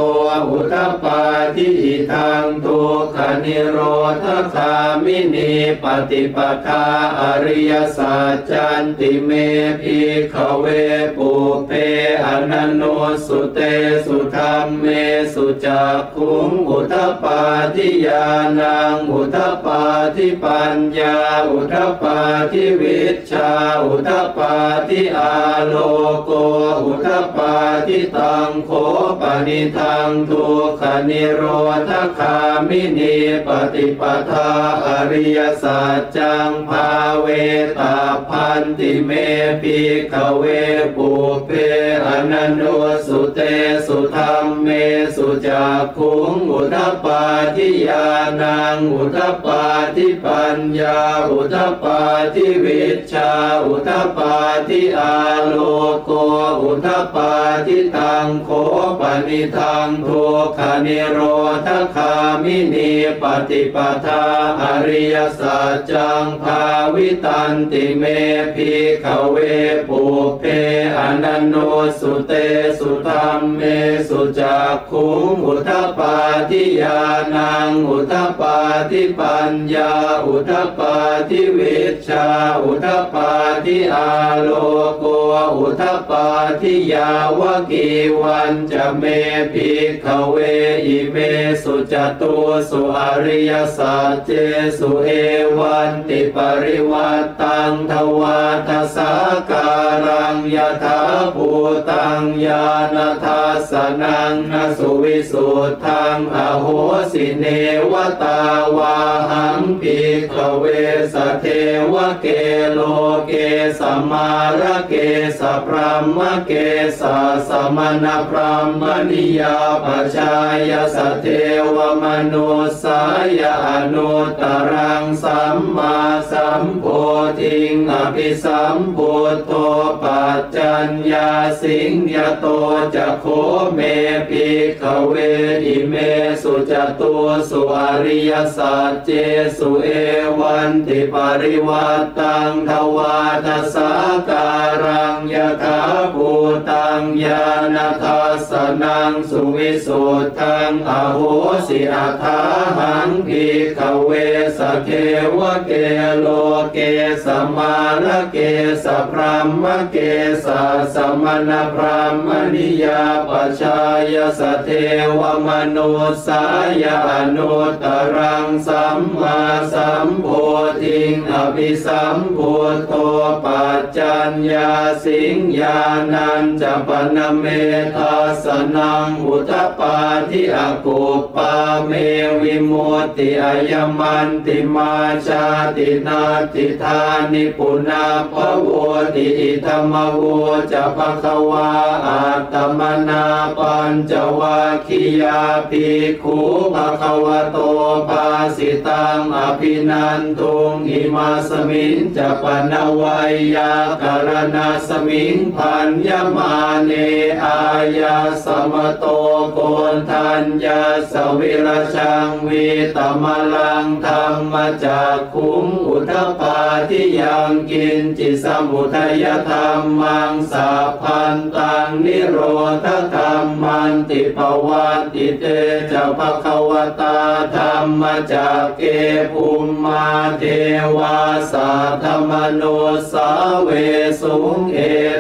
อุทธัปปาทิอิทังทุกขนิโรธคามินีปฏิปทาอริยสัจจันติเมภิกขเวปุเพอนันโนสุเตสุธรรมเมสุจักขุงอุทธัปปาทิญาณังอุทธัปปาทิปัญญาอุทธัปปาทิวิชชาอุทธัปปาทิอาโลโกอุทธัปปาทิตังโคปนิทังทุกขนิโรธคามินีปฏิปทาอริยสัจจังภาเวตาพันติเมภิกขเวปุเพอนันโนสุเตสุธรรมเมสุจักขุงอุทธัปปาทิญาณังอุทธัปปาทิปัญญาอุทธัปปาทิวิชชาอุทธัปปาทิอาโลโกอุทธัปปาทิตังโคปนิทังทุกขนิโรธคามินีปฏิปทาอริยสัจจังภาวิตันติเมภิกขเวปุเพอนันโนสุเตสุธรรมเมสุจักขุงอุทธัปปาทิญาณังอุทธัปปาทิปัญญาอุทธัปปาทิวิชชาอุทธัปปาทิอาโลโกอุทธัปปาทิยาวกีวันจะเมภิกขเวอิเมสุจตุสุอริยสัจเจสุเอวันติปริวัตตังทวาทสาการังยถาภูตังญาณทัสสนังนสุวิสุทธังอโหสิเนวตาวาหังภิกขเวสเทวเกโลเกสมาระเกสพรหมเกสสมณพรหมนิยาปชายสเทวมนุสายอนุตตรังสัมมาสัมโพธิงอภิสัมพุทโธปัจจัญญาสิงยโตจะโคเมภิกขเวอิเมสุจตุสุอริยสัจเจสุเอวันติปริวัตตังทวาทสาการังยถาภูตังญาณทัสสนังสุวิสุทธังอโหสิอัฏฐาหังภิกขเวสเทวเกโลเกสมาระเกสพรหมเกสสมณพราหมณิยาปชายสเทวมนุสายอนุตตรังสัมมาสัมโพธิงอภิสัมพุทโธปัจจัญญาสิงญาณัญจปนเมทัสสนังอุทธัปปาทิอกุปปาเมวิมุตติอายมันติมาชาตินาติธานิปุณาภโวติอิธรรมโวจะภควาอัตตมนาปัญจวัคคียาภิกขุภควโตภาสิตังอภินันทุงอิมาสมิงจะปนวัยยากรณาสมิงพันยมาเนอายาสมโตโกนทัญญาสวิรชังวิตมลังธรรมจากขุงอุทธัปปาทิยังกินจิสมุทัยธรรมังสัพพันตังนิโรธธรรมันติภวัตติเตจะภควตาธรรมจากเกภูมิมาเทวาสาธรรมโนสาเวสุงเอ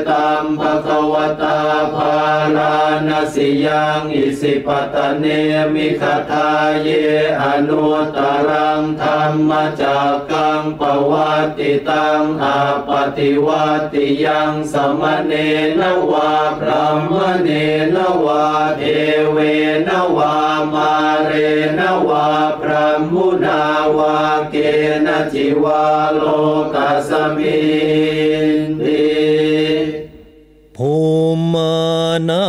ตัมภควตาภาราณสิยังอิสิปตเนมิคทาเยอนุตตรังธรรมจากกังปวัตติตังอาปฏิวัตติยังสมเนนวาพรหมเนนวาเทเวนวามาเรนวาพรหมุนาวาเกณจิวาโลกัสมินติภูมานั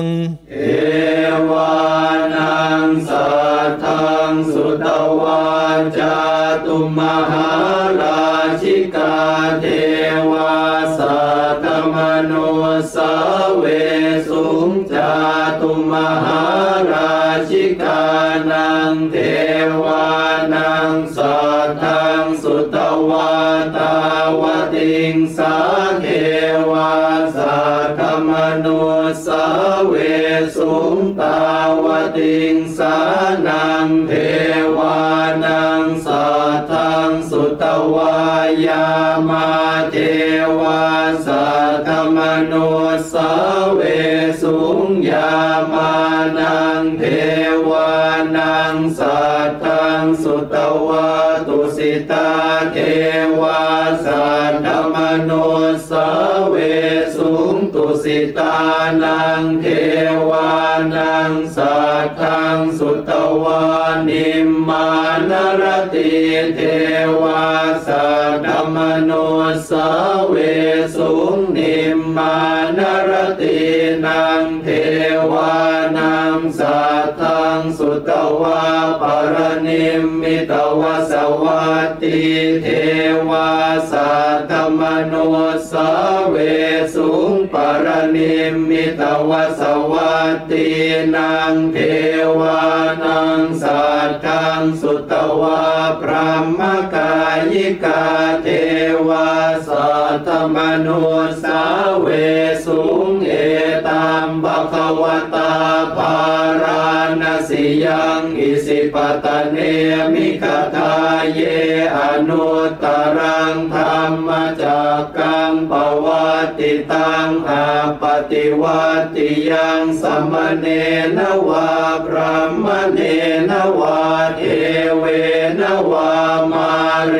งเอวานัง สุตวาจาตุมหาราชิกาเทวาสัตตมโนสาเวสุงจาตุมหาราชิกานังเทวานังสัตตังสุตวาตาวติงสาเทวาสัตตมโนสาเวสุงตาวติงสานังเทวานังสัตตังสุตวายามาเทวาสัตตมโนสาเวสุงยามานังเทวานังสัตตังสุตวาตุสิตาเทวาสัตตมโนสาเวสุงตุสิตานังเทวานังสัตตังสุตวานิมมานรติเทวาสัตตมโนสาเวสุงนิมมานรตินังเทวานังสัตตังสุตวาปรนิมมิตวสวัตติเทวาสัตตมโนสาเวสุงปรนิมมิตวสวัตตินังเทวานังสัตตังสุตวาพรหมกายิกาเทวาสัตตมโนสาเวสุงเอตัมภควตาภาราณสียังอิสิปตเนมิคทาเยอนุตตรังธรรมจักกังปวัตติตังอาปฏิวัติยังสมเนนวาพรหมเนนวาเทเวนวามาเร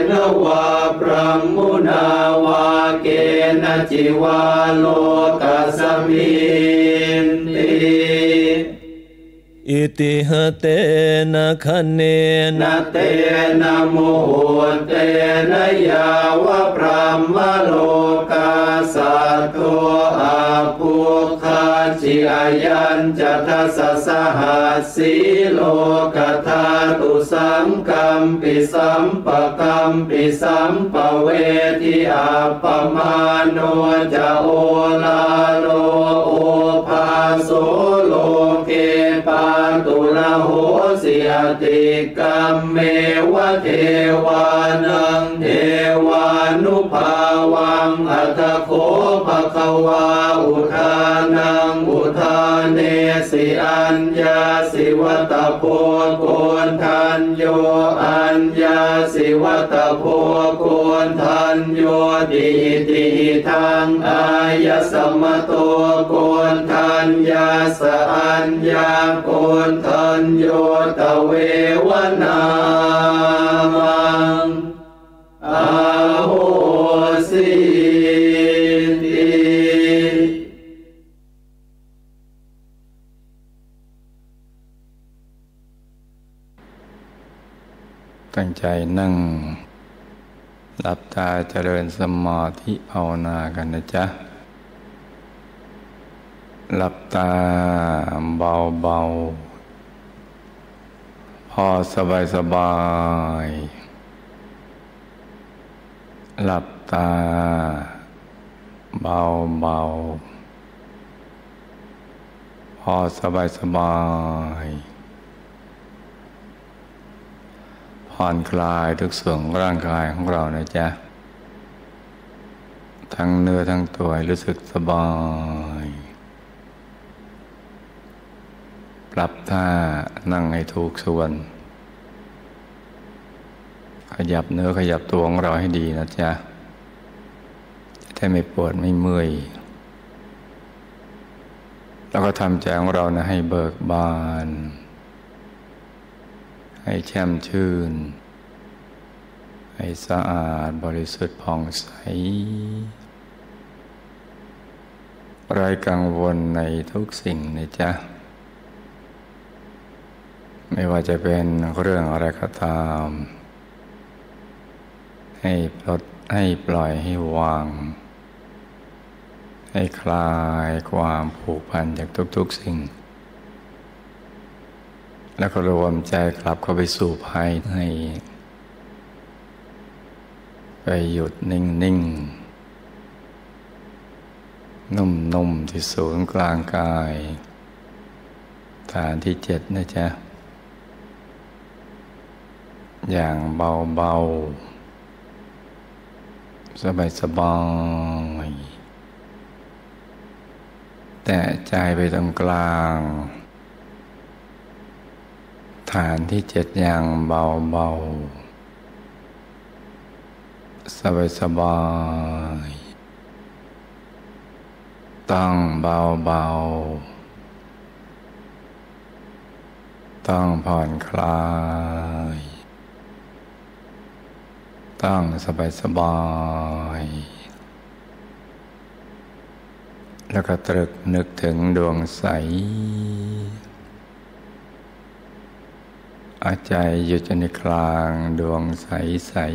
นวาพรหมุนาวาเกณจิวาโลกัสมินติอิติหเตนะคะเนนะเตนะโมโหเตนะยาวะพรหมโลกาสัตโตอาภูคาจิอายัญจะทัสสะสหัสสีโลกธาตุสังกัมปิสัมปะกัมปิสัมปะเวทิอาปมาโนจะโอลาโลโอภาโสโลเกปาตุระโหสิอติกัมเมวะเทวานังเทวานุภาวังอัตโคภควาอุทานังอุทาเนสิอัญญาสิวัตโพโกนทันโยอัญญาสิวัตโพโกนทันโยติติทังอายสมโตโกนทันยาสอัญญาโกนทันโยตเววนามังอาโหสิติตั้งใจนั่งหลับตาเจริญสมาธิภาวนากันนะจ๊ะหลับตาเบาๆพอสบายหลับตาเบาๆพอสบายผ่อนคลายทุกส่วนของร่างกายของเรานะจ๊ะทั้งเนื้อทั้งตัวให้รู้สึกสบายปรับท่านั่งให้ถูกส่วนขยับเนื้อขยับตัวของเราให้ดีนะจ๊ะจะได้ไม่ปวดไม่เมื่อยแล้วก็ทำใจของเรานะให้เบิกบานให้แช่มชื่นให้สะอาดบริสุทธิ์ผ่องใสไร้กังวลในทุกสิ่งนะจ๊ะไม่ว่าจะเป็นเรื่องอะไรก็ตามให้ปลดให้ปล่อยให้วางให้คลายความผูกพันจากทุกๆสิ่ง แล้วก็รวมใจกลับเข้าไปสู่ภายในไปหยุดนิ่งๆนุ่มๆที่ศูนย์กลางกายฐานที่7นะจ๊ะอย่างเบาๆสบายๆแต่ใจไปตรงกลางฐานที่7อย่างเบาๆสบายๆต้องเบาๆต้องผ่อนคลายต้องสบายแล้วก็ตรึกนึกถึงดวงใสเอาใจอยู่ในกลางดวงใสๆ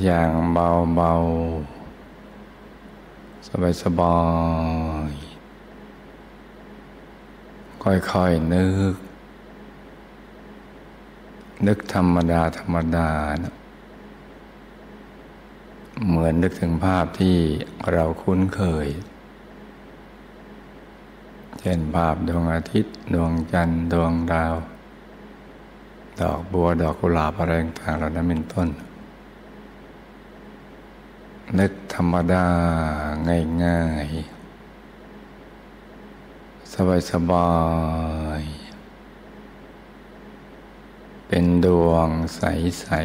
อย่างเบาๆสบายๆค่อยๆนึกธรรมดานะเหมือนนึกถึงภาพที่เราคุ้นเคยเช่นภาพดวงอาทิตย์ดวงจันทร์ดวงดาวดอกบัวดอกกุหลาบอะไรต่างๆเหล่านั้นเป็นต้นนึกธรรมดาง่ายๆสบายๆเป็นดวงใสๆ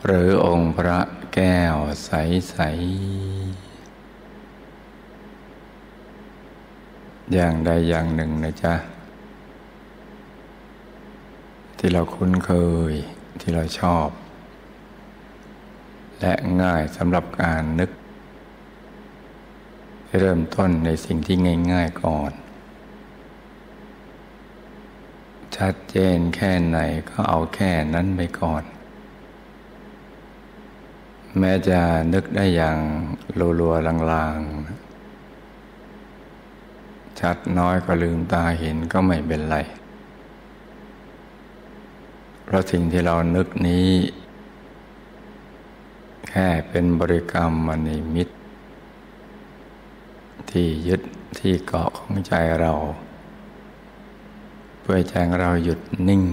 หรือองค์พระแก้วใสๆอย่างใดอย่างหนึ่งนะจ๊ะที่เราคุ้นเคยที่เราชอบและง่ายสำหรับการนึกให้เริ่มต้นในสิ่งที่ง่ายๆก่อนชัดเจนแค่ไหนก็เอาแค่นั้นไปก่อนแม้จะนึกได้อย่างลัวๆลางๆชัดน้อยก็ลืมตาเห็นก็ไม่เป็นไรเพราะสิ่งที่เรานึกนี้แค่เป็นบริกรรมนิมิตที่ยึดที่เกาะของใจเราเพื่อใจเราหยุดนิ่ง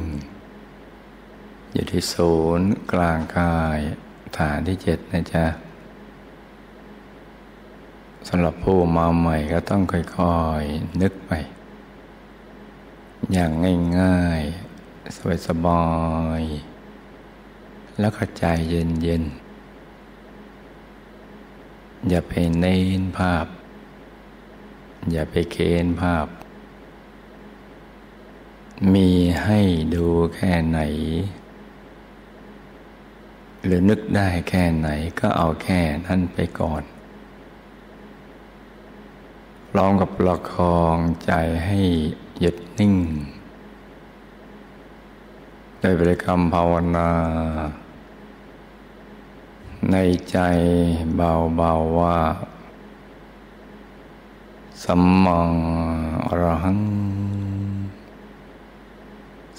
อยู่ที่ศูนย์กลางกายฐานที่7นะจ๊ะสำหรับผู้มาใหม่ก็ต้องค่อยๆนึกไปอย่างง่ายๆสบายๆแล้วก็ใจเย็นๆอย่าไปเน้นภาพอย่าไปเค้นภาพมีให้ดูแค่ไหนหรือนึกได้แค่ไหนก็เอาแค่นั้นไปก่อนพร้อมกับประคองใจให้หยุดนิ่งโดยบริกรรมภาวนาในใจเบาๆว่าสัมมาอรหัง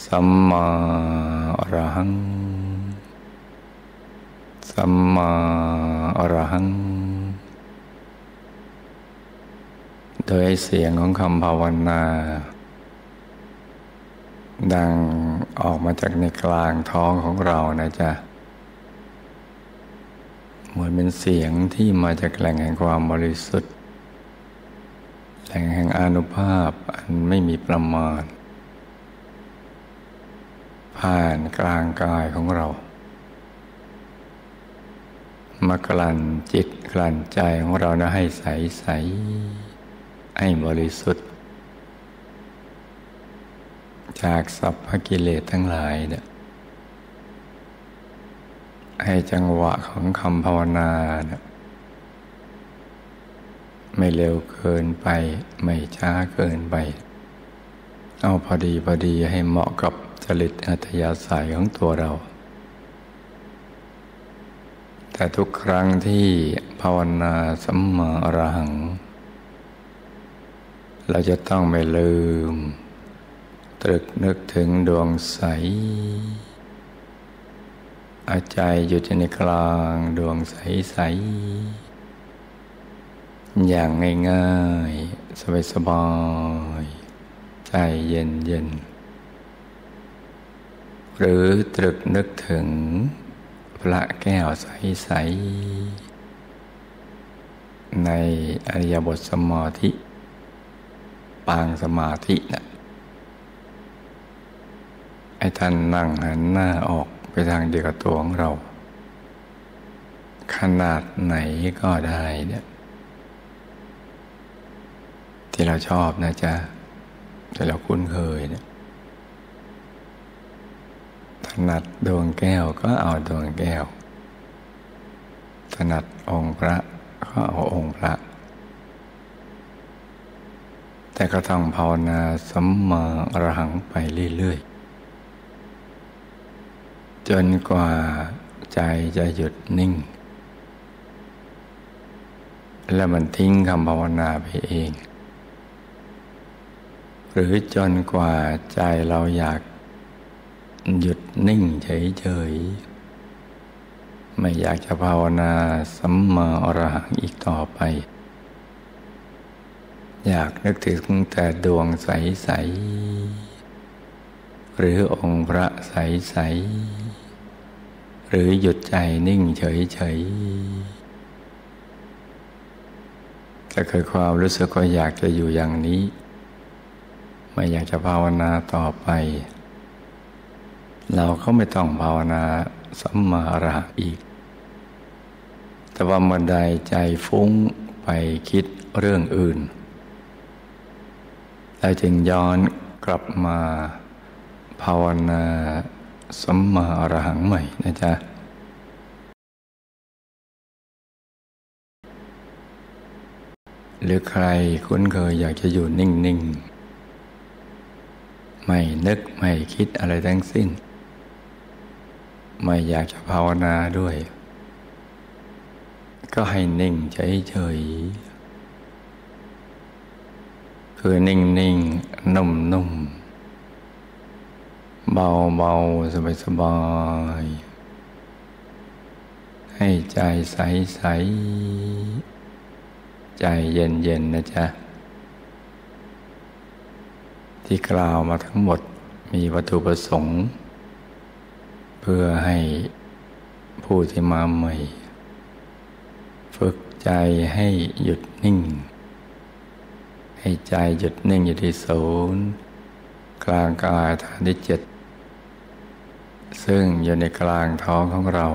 สัมมาอรหังสัมมาอรหังโดยเสียงของคำภาวนาดังออกมาจากในกลางท้องของเรานะจ๊ะเหมือนเป็นเสียงที่มาจากแหล่งแห่งความบริสุทธิ์แหล่งแห่งอานุภาพอันไม่มีประมาณผ่านกลางกายของเรามากลั่นจิตกลั่นใจของเรานะให้ใสๆให้บริสุทธิ์จากสัพพกิเลสทั้งหลายเนี่ยให้จังหวะของคำภาวนาเนี่ยไม่เร็วเกินไปไม่ช้าเกินไปเอาพอดีให้เหมาะกับจริตอัธยาศัยของตัวเราแต่ทุกครั้งที่ภาวนาสัมมาอรหัง เราจะต้องไม่ลืมตรึกนึกถึงดวงใสเอาใจอยู่ในกลางดวงใสๆอย่างง่ายๆสบายๆใจเย็นๆหรือตรึกนึกถึงพระแก้วใสๆในอิริยาบถสมาธิปางสมาธินะให้ท่านนั่งหันหน้าออกไปทางเดียวกับตัวของเราขนาดไหนก็ได้เนี่ยที่เราชอบนะจ๊ะที่เราคุ้นเคยเนี่ยถนัดดวงแก้วก็เอาดวงแก้วถนัดองค์พระก็เอาองค์พระแต่ก็ต้องภาวนาสัมมาอรหังไปเรื่อยๆจนกว่าใจจะหยุดนิ่งแล้วมันทิ้งคำภาวนาไปเองหรือจนกว่าใจเราอยากหยุดนิ่งเฉยๆไม่อยากจะภาวนาสัมมาอรหังอีกต่อไปอยากนึกถึงแต่ดวงใสๆหรือองค์พระใสๆหรือหยุดใจนิ่งเฉยๆแต่เคยความรู้สึกก็อยากจะอยู่อย่างนี้ไม่อยากจะภาวนาต่อไปเราก็ไม่ต้องภาวนาสัมมาอรหังอีกแต่ว่าเมื่อใดใจฟุ้งไปคิดเรื่องอื่นเราจึงย้อนกลับมาภาวนาสัมมาอรหังใหม่นะจ๊ะหรือใครคุ้นเคยอยากจะอยู่นิ่งๆไม่นึกไม่คิดอะไรทั้งสิ้นไม่อยากจะภาวนาด้วยก็ให้นิ่งเฉยๆคือนิ่งๆนุ่มๆเบาๆสบายๆให้ใจใสๆใจเย็นๆนะจ๊ะที่กล่าวมาทั้งหมดมีวัตถุประสงค์เพื่อให้ผู้ที่มาใหม่ฝึกใจให้หยุดนิ่งให้ใจหยุดนิ่งอยู่ที่ศูนย์กลางกายฐานที่7ซึ่งอยู่ในกลางท้องของเรา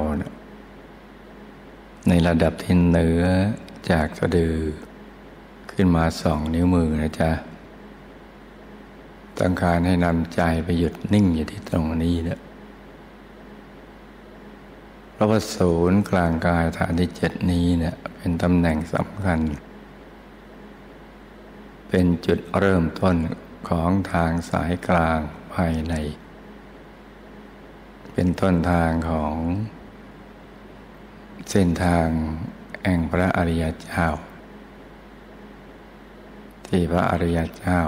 ในระดับที่เหนือจากสะดือขึ้นมา2 นิ้วมือนะจ๊ะต้องการให้นำใจไปหยุดนิ่งอยู่ที่ตรงนี้เนี่ยเพราะว่าศูนย์กลางกายฐานที่7นี้เนี่ยเป็นตำแหน่งสำคัญเป็นจุดเริ่มต้นของทางสายกลางภายในเป็นต้นทางของเส้นทางแห่งพระอริยเจ้าที่พระอริยเจ้า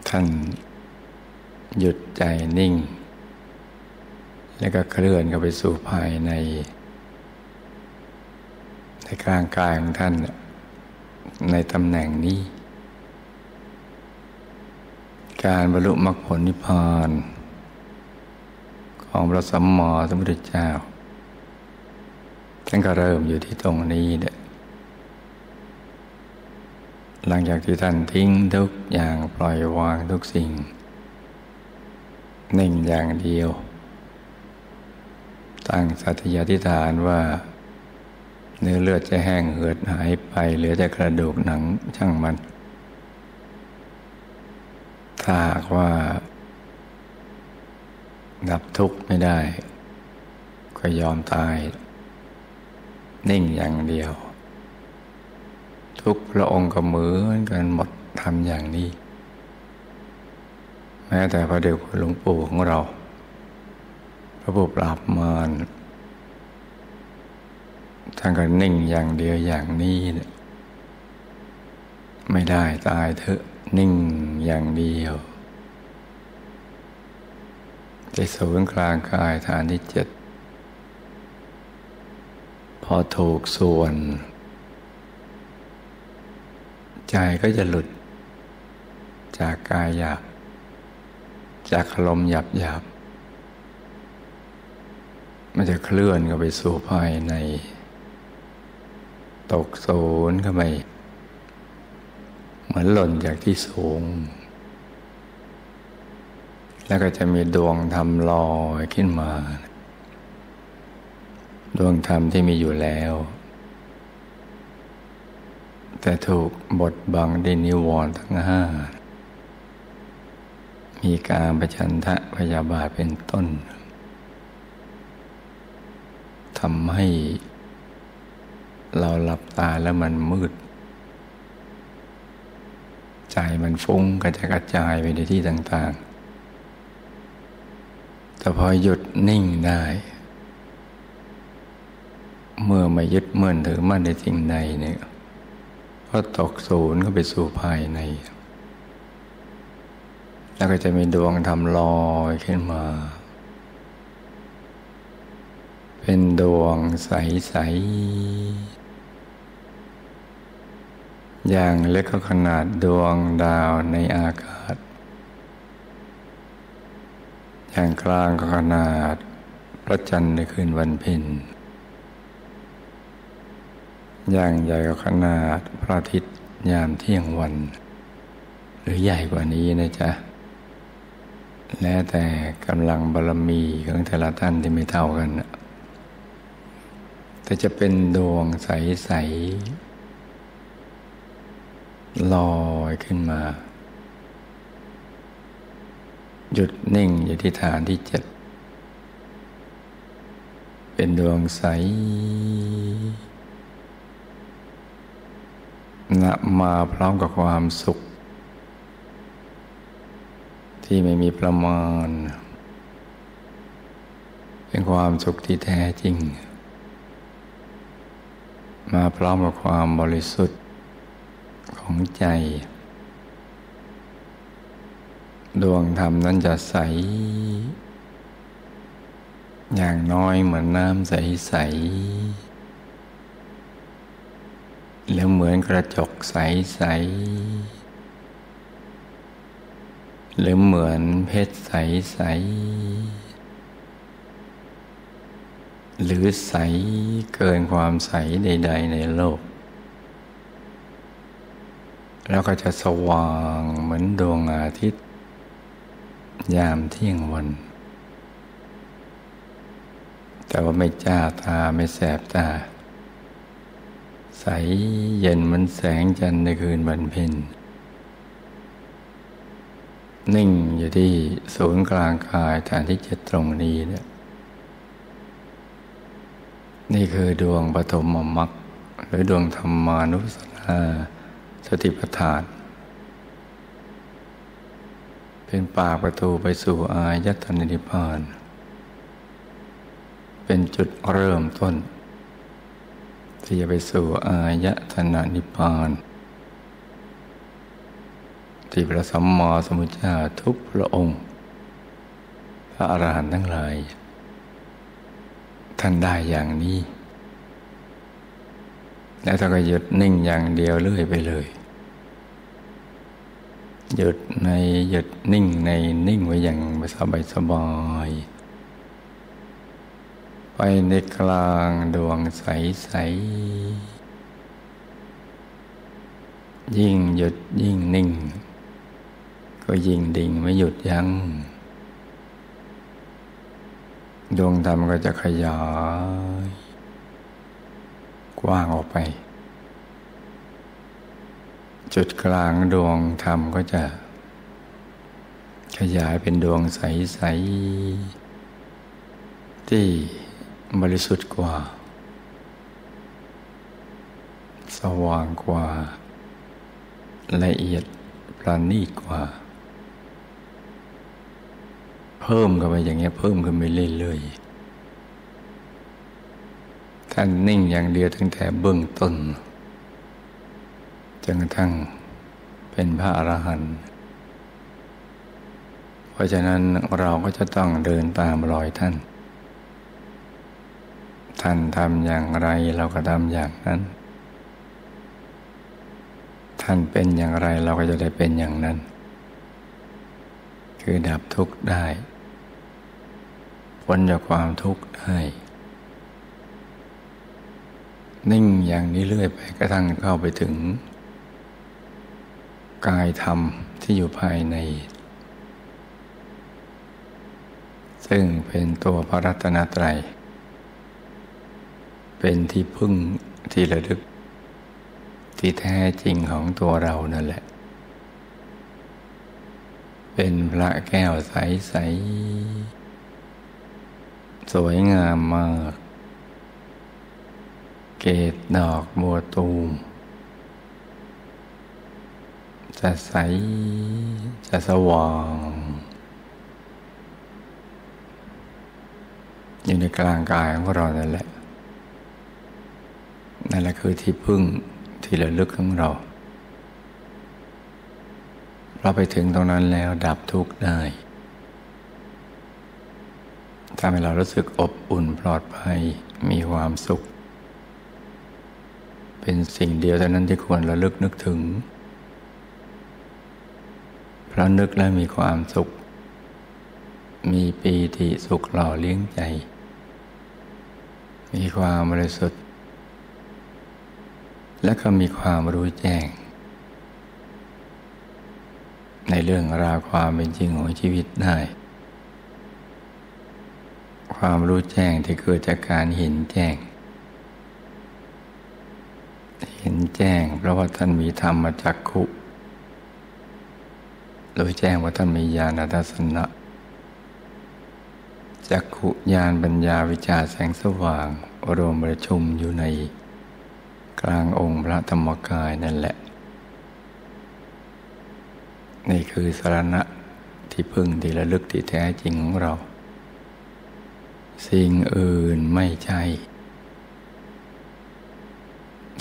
ท่านหยุดใจนิ่งแล้วก็เคลื่อนเข้าไปสู่ภายในกลางกายของท่านในตำแหน่งนี้การบรรลุมรรคผลนิพพานของพระสัมมาสัมพุทธเจ้าท่านก็เริ่มอยู่ที่ตรงนี้เนี่ยหลังจากที่ท่านทิ้งทุกอย่างปล่อยวางทุกสิ่งนิ่งอย่างเดียวตั้งสัตยาธิษฐานว่าเนื้อเลือดจะแห้งเหือดหายไปเหลือแต่กระดูกหนังช่างมันถ้าหากว่าดับทุกข์ไม่ได้ก็ยอมตายนิ่งอย่างเดียวทุกพระองค์ก็เหมือนกันหมดทำอย่างนี้แม้แต่พระเดชคุณหลวงปู่ของเราพระผู้ปราบมารท่านก็นิ่งอย่างเดียวอย่างนี้เนี่ย ไม่ได้ตายเถอะนิ่งอย่างเดียวที่ศูนย์กลางกายฐานที่7พอถูกส่วนใจก็จะหลุดจากกายหยาบจากอารมณ์หยาบมันจะเคลื่อนเข้าไปสู่ภายในตกศูนย์เข้าไปเหมือนหล่นจากที่สูงแล้วก็จะมีดวงธรรมลอยขึ้นมาดวงธรรมที่มีอยู่แล้วแต่ถูกบดบังด้วยนิวรณ์ทั้ง5มีกามฉันทะพยาบาทเป็นต้นทำให้เราหลับตาแล้วมันมืดใจมันฟุ้งกระจายไปในที่ต่างๆแต่พอหยุดนิ่งได้เมื่อไม่ยึดมั่นถือมั่นในสิ่งใดเนี่ยก็ตกศูนย์ก็ไปสู่ภายในแล้วก็จะมีดวงธรรมลอยขึ้นมาเป็นดวงใสๆอย่างเล็กก็ขนาดดวงดาวในอากาศอย่างกลางก็ขนาดพระจันทร์ในคืนวันเพ็ญอย่างใหญ่ก็ขนาดพระอาทิตย์ยามเที่ยงวันหรือใหญ่กว่านี้นะจ๊ะแล้วแต่กำลังบารมีของแต่ละท่านที่ไม่เท่ากันแต่จะเป็นดวงใสๆลอยขึ้นมาหยุดนิ่งอยู่ที่ฐานที่7เป็นดวงใสมาพร้อมกับความสุขที่ไม่มีประมาณเป็นความสุขที่แท้จริงมาพร้อมกับความบริสุทธิ์ของใจดวงธรรมนั้นจะใสอย่างน้อยเหมือนน้ำใสๆแล้วเหมือนกระจกใสๆหรือเหมือนเพชรใสๆหรือใสเกินความใสใดๆในโลกแล้วก็จะสว่างเหมือนดวงอาทิตย์ยามเที่ยงวันแต่ว่าไม่จ้าตาไม่แสบตาใสเย็นเหมือนแสงจันทร์ในคืนวันเพ็ญนิ่งอยู่ที่ศูนย์กลางกายฐานที่7ตรงนี้เนี่ยนี่คือดวงปฐมมรรคหรือดวงธรรมานุปัสสนาสติปัฏฐานเป็นปากประตูไปสู่อายตนะนิพพานเป็นจุดเริ่มต้นที่จะไปสู่อายตนะนิพพานที่พระสัมมาสัมพุทธเจ้าทุกพระองค์พระอรหันต์ทั้งหลายท่านได้อย่างนี้แล้วท่านก็หยุดนิ่งอย่างเดียวเรื่อยไปเลยหยุดนิ่งในนิ่งไว้อย่างสบายไปในกลางดวงใสๆยิ่งหยุดยิ่งนิ่งก็ยิ่งดิ่งไม่หยุดยั้งดวงธรรมก็จะขยายกว้างออกไปจุดกลางดวงธรรมก็จะขยายเป็นดวงใสๆที่บริสุทธิ์กว่าสว่างกว่าละเอียดประณีตกว่าเพิ่มกันไปอย่างเงี้ยเพิ่มกันไปเรื่อยๆท่านนิ่งอย่างเดียวตั้งแต่เบื้องต้นจนกระทั่ง เป็นพระอรหันต์เพราะฉะนั้นเราก็จะต้องเดินตามรอยท่านท่านทำอย่างไรเราก็ทำอย่างนั้นท่านเป็นอย่างไรเราก็จะได้เป็นอย่างนั้นคือดับทุกข์ได้พ้นจากความทุกข์ได้นิ่งอย่างนี้เรื่อยไปกระทั่งเข้าไปถึงกายธรรมที่อยู่ภายในซึ่งเป็นตัวพระรัตนตรัยเป็นที่พึ่งที่ระลึกที่แท้จริงของตัวเรานั่นแหละเป็นพระแก้วใสๆสวยงามมากเกศดอกบัวตูมจะใสจะสว่างอยู่ในกลางกายของเรานั่นแหละนั่นแหละคือที่พึ่งที่ระลึกของเราเราไปถึงตรงนั้นแล้วดับทุกข์ได้ทำให้เรารู้สึกอบอุ่นปลอดภัยมีความสุขเป็นสิ่งเดียวเท่านั้นที่ควรระลึกนึกถึงเพราะนึกแล้วมีความสุขมีปีติสุขหล่อเลี้ยงใจมีความบริสุทธิ์และก็มีความรู้แจ้งในเรื่องราวความเป็นจริงของชีวิตได้ความรู้แจ้งที่เกิดจากการเห็นแจ้งเพราะว่าท่านมีธรรมจักขุรู้แจ้งว่าท่านมีญาณทัศนะจักขุญาณปัญญาวิชาแสงสว่างรวมประชุมอยู่ในกลางองค์พระธรรมกายนั่นแหละนี่คือสรณะที่พึ่งที่ระลึกที่แท้จริงของเราสิ่งอื่นไม่ใช่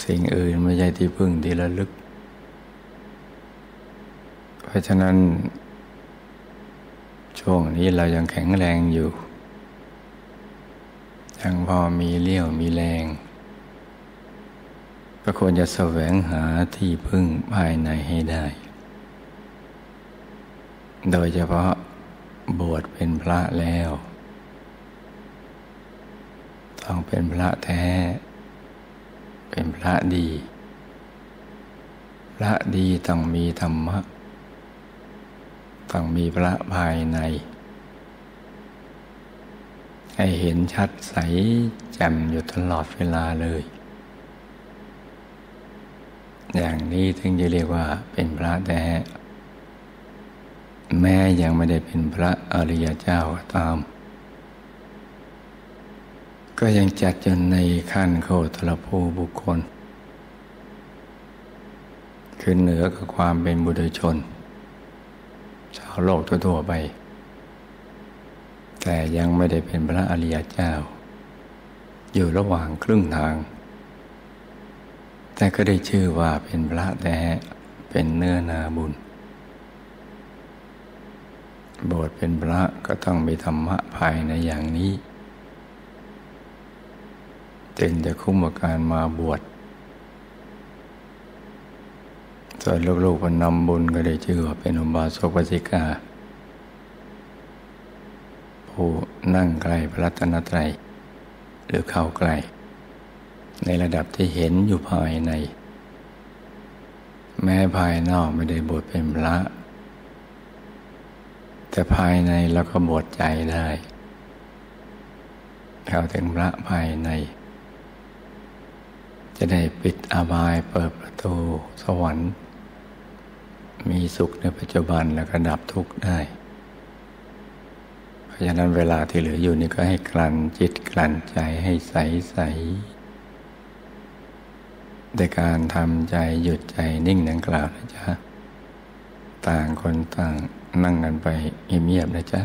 สิ่งอื่นไม่ใช่ที่พึ่งที่ระลึกเพราะฉะนั้นช่วงนี้เรายังแข็งแรงอยู่ยังพอมีเรี่ยวมีแรงก็ควรจะแสวงหาที่พึ่งภายในให้ได้โดยเฉพาะบวชเป็นพระแล้วต้องเป็นพระแท้เป็นพระดีพระดีต้องมีธรรมะต้องมีพระภายในให้เห็นชัดใสแจ่มอยู่ตลอดเวลาเลยอย่างนี้ถึงจะเรียกว่าเป็นพระแท้แม้ยังไม่ได้เป็นพระอริยเจ้าก็ตามก็ยังจัดจนในขั้นโคตรภูบุคคลคือเหนือกับความเป็นบุตุชนชาวโลกทั่วๆไปแต่ยังไม่ได้เป็นพระอริยเจ้าอยู่ระหว่างครึ่งทางแต่ก็ได้ชื่อว่าเป็นพระแท้เป็นเนื้อนาบุญบวชเป็นพระก็ต้องมีธรรมะภายในอย่างนี้จึงจะคุ้มกับการมาบวชส่วนลูกๆคนนำบุญก็ได้ชื่อว่าเป็นอุบาสกอุบาสิกาผู้นั่งใกล้พระรัตนตรัยหรือเข้าใกล้ในระดับที่เห็นอยู่ภายในแม้ภายนอกไม่ได้บวชเป็นพระแต่ภายในเราก็บวชใจได้เข้าถึงพระภายในจะได้ปิดอบายเปิดประตูสวรรค์มีสุขในปัจจุบันแล้วก็ดับทุกข์ได้เพราะฉะนั้นเวลาที่เหลืออยู่นี่ก็ให้กลั่นจิตกลั่นใจให้ใสๆด้วยการทำใจหยุดใจนิ่งดังกล่าวนะจ๊ะต่างคนต่างนั่งกันไปเงียบๆนะจ๊ะ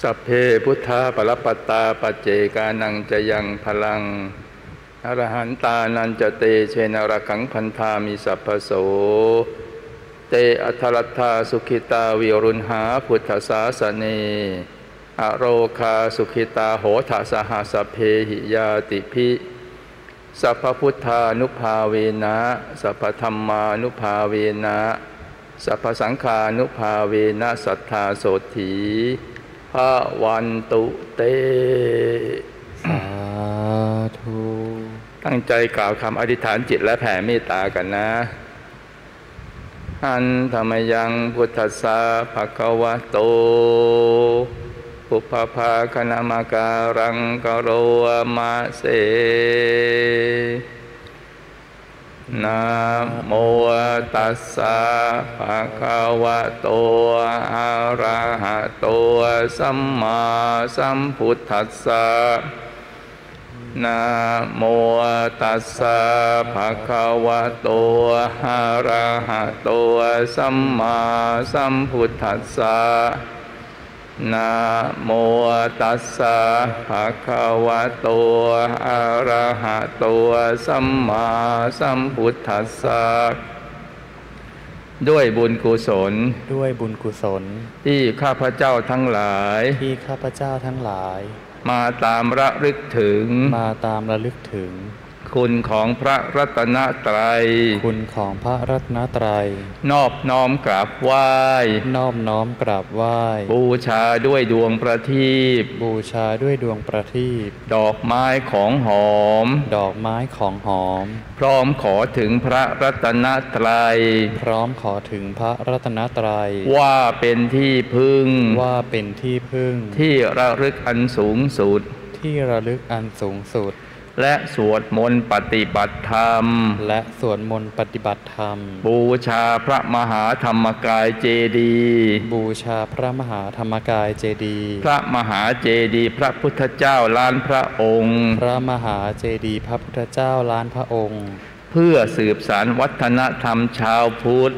สัพเพพุทธาปรปัตตาปัจเจกานังจะยังพลังอรหันตานันจะเตเชนรขังพันธามิสัพพโสเตอัทรัตถาสุขิตาวิรุณหาพุทธศาสเนอโรคาสุขิตาโหทสหสพเพหิยาติภิสัพพพุทธานุภาเวนะสัพพธัมมานุภาเวนะสัพพสังฆานุภาเวนะสัทธาโสถีภะวันตุเตสาธุตั้งใจกล่าวคำอธิษฐานจิตและแผ่เมตตากันนะอันธรรมยังพุทธัสสะภะคะวะโตปุพพภาคณามการังกโรมะเสนะโมตัสสะภะคะวะโตอะระหะโตสัมมาสัมพุทธัสสะนะโมตัสสะภะคะวะโตอะระหะโตสัมมาสัมพุทธัสสะนะโมตัสสะภะคะวะโตอะระหะโตสัมมาสัมพุทธัสสะด้วยบุญกุศลที่ข้าพเจ้าทั้งหลายมาตามระลึกถึงคุณของพระรัตนตรัยนอบน้อมกราบไหว้บูชาด้วยดวงประทีปดอกไม้ของหอมพร้อมขอถึงพระรัตนตรัยว่าเป็นที่พึ่งที่ระลึกอันสูงสุดและสวดมนต์ปฏิบัติธรรมบูชาพระมหาธรรมกายเจดีย์พระมหาเจดีย์พระพุทธเจ้าล้านพระองค์เพื่อสืบสานวัฒนธรรมชาวพุทธ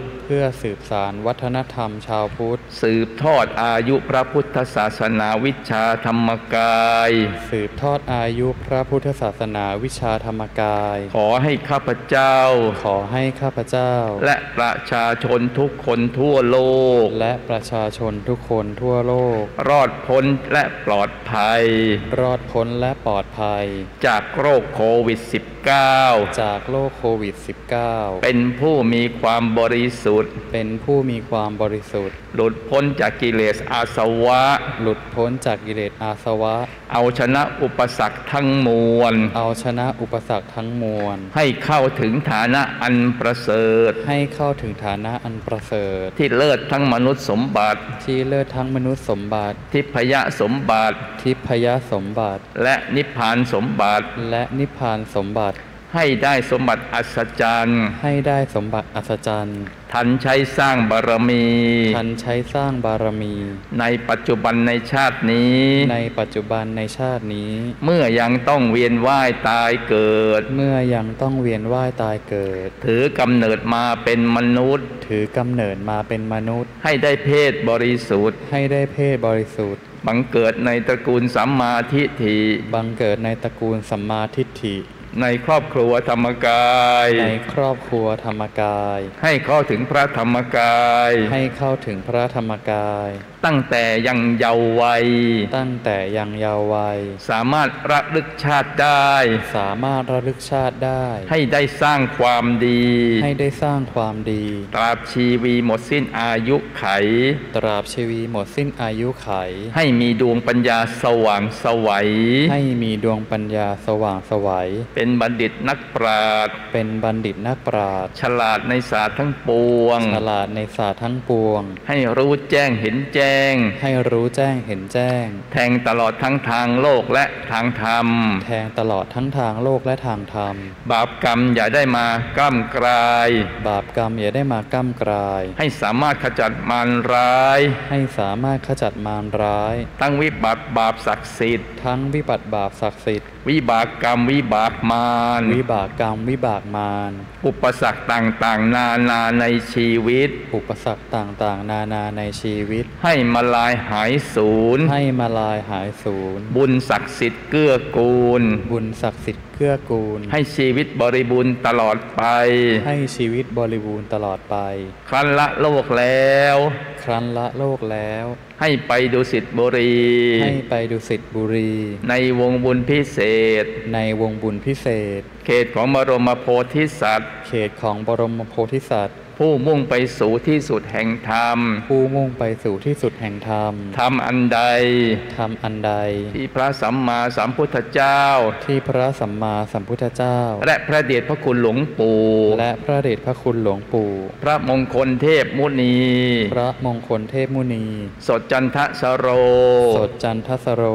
สืบทอดอายุพระพุทธศาสนาวิชาธรรมกายขอให้ข้าพเจ้าและประชาชนทุกคนทั่วโลกรอดพ้นและปลอดภัยจากโรคโควิด -19 เป็นผู้มีความบริสุทธิ์หลุดพ้นจากกิเลสอาสวะเอาชนะอุปสรรคทั้งมวลให้เข้าถึงฐานะอันประเสริฐที่เลิศทั้งมนุษย์สมบัติทิพยสมบัติและนิพพานสมบัติให้ได้สมบัติอัศจรรย์ทันใช้สร้างบารมีในปัจจุบันในชาตินี้เมื่อยังต้องเวียนว่ายตายเกิดถือกำเนิดมาเป็นมนุษย์ให้ได้เพศบริสุทธิ์บังเกิดในตระกูลสัมมาทิฏฐิในครอบครัวธรรมกายให้เข้าถึงพระธรรมกายตั้งแต่ยังเยาว์วัยสามารถระลึกชาติได้ให้ได้สร้างความดีตราบชีวีหมดสิ้นอายุไขให้มีดวงปัญญาสว่างไสวเป็นบัณฑิตนักปราชญ์ฉลาดในศาสตร์ทั้งปวงให้รู้แจ้งเห็นแจ้งแทงตลอดทั้งทางโลกและทางธรรมบาปกรรมอย่าได้มาก้ำกลายให้สามารถขจัดมารร้ายตั้งวิบัติบาปศักดิ์สิทธิ์ วิบากกรรมวิบากมารวิบากกรรมวิบากมารอุปสรรคต่างๆนานาในชีวิตอุปสรรคต่างๆนานาในชีวิตให้มาลายหายสูญให้มาลายหายสูญบุญศักดิ์สิทธิ์เกื้อกูลบุญศักดิ์สิทธิ์เกื้อกูลให้ชีวิตบริบูรณ์ตลอดไปให้ชีวิตบริบูรณ์ตลอดไปครั้นละโลกแล้วครั้นละโลกแล้วให้ไปดุสิตบุรีให้ไปดุสิตบุรีในวงบุญพิเศษในวงบุญพิเศษเขตของบรมโพธิสัตว์เขตของบรมโพธิสัตว์ผู้มุ่งไปสู่ที่สุดแห่งธรรมผู้มุ่งไปสู่ที่สุดแห่งธรรมธรรมอันใดธรรมอันใดที่พระสัมมาสัมพุทธเจ้าที่พระสัมมาสัมพุทธเจ้าและพระเดชพระคุณหลวงปู่และพระเดชพระคุณหลวงปู่พระมงคลเทพมุนีพระมงคลเทพมุนีสดจันทสโรสดจันทสโร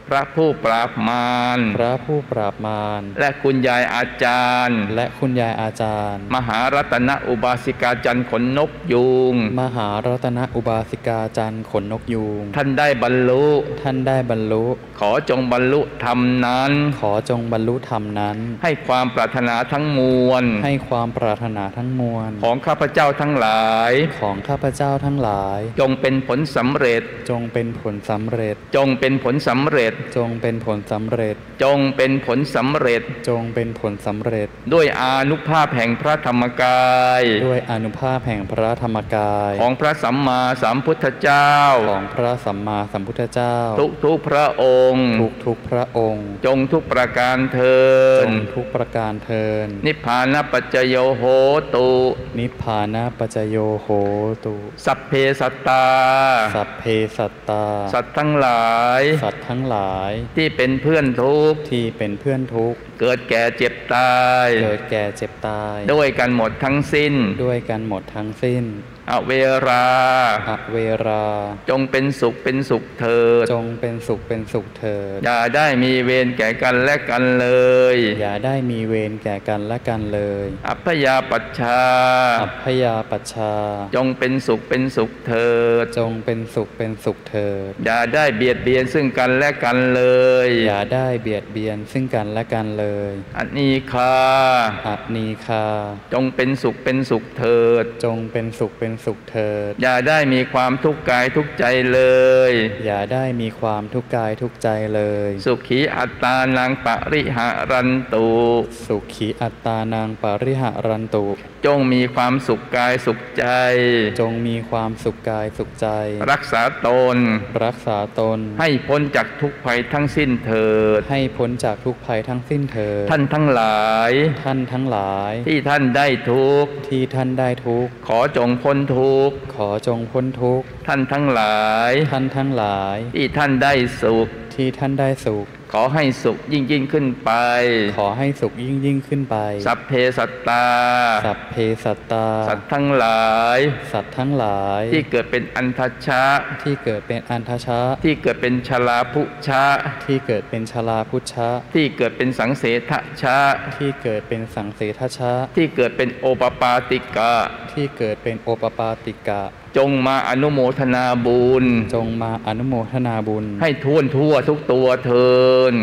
พระผู้ปราบมารพระผู้ปราบมารและคุณยายอาจารย์และคุณยายอาจารย์มหารัตนอุบาสิกาจันทร์ขนนกยูงมหารัตนอุบาสิกาจันทร์ขนนกยูงท่านได้บรรลุท่านได้บรรลุขอจงบรรลุธรรมนั้นขอจงบรรลุธรรมนั้นให้ความปรารถนาทั้งมวลให้ความปรารถนาทั้งมวลของข้าพเจ้าทั้งหลายของข้าพเจ้าทั้งหลายจงเป็นผลสำเร็จจงเป็นผลสำเร็จจงเป็นผลสำเร็จจงเป็นผลสำเร็จจงเป็นผลสำเร็จจงเป็นผลสำเร็จด้วยอานุภาพแห่งพระธรรมกายด้วยอานุภาพแห่งพระธรรมกายของพระสัมมาสัมพุทธเจ้าของพระสัมมาสัมพุทธเจ้าทุกพระองค์ทุกพระองค์จงทุกประการเทินจงทุกประการเทินนิพพานปัจจโยโหตุนิพพานปัจจโยโหตุสัพเพสัตตาสัพเพสัตตาสัตว์ทั้งหลายสัตว์ทั้งหลายที่เป็นเพื่อนทุกข์ที่เป็นเพื่อนทุกข์เกิดแก่เจ็บตายเกิดแก่เจ็บตายด้วยกันหมดทั้งสิ้นด้วยกันหมดทั้งสิ้นอเวราจงเป็นสุขเป็นสุขเถิดจงเป็นสุขเป็นสุขเถิดอย่าได้มีเวรแก่กันและกันเลย อย่าได้มีเวรแก่กันและกันเลยอัพพยาปัชชาอัพพยาปัชชาจงเป็นสุขเป็นสุขเถิดจงเป็นสุขเป็นสุขเถิดอย่าได้เบียดเบียนซึ่งกันและกันเลยอย่าได้เบียดเบียนซึ่งกันและกันเลยอนีฆาจงเป็นสุขเป็นสุขเถิดจงเป็นสุขเป็นสุขเถิดอย่าได้มีความทุกข์กายทุกข์ใจเลยอย่าได้มีความทุกข์กายทุกข์ใจเลยสุขีอัตตานังปริหารันตุสุขีอัตตานังปริหารันตุจงมีความสุขกายสุขใจจงมีความสุขกายสุขใจรักษาตนให้พ้นจากทุกภัยทั้งสิ้นเถิดให้พ้นจากทุกภัยทั้งสิ้นเถิดท่านทั้งหลายที่ท่านได้ทุกข์ขอจงพ้นทุกข์ท่านทั้งหลายที่ท่านได้สุขขอให้สุขยิ่งขึ้นไปขอให้สุขยิ่งขึ้นไปสัพเพสัตตาสัตว์ทั้งหลายที่เกิดเป็นอันทัชชะที่เกิดเป็นชลาภุชะที่เกิดเป็นสังเสทะชะที่เกิดเป็นโอปปาติกะจงมาอนุโมทนาบุญให้ท่วนทั่วทุกตัวเทิน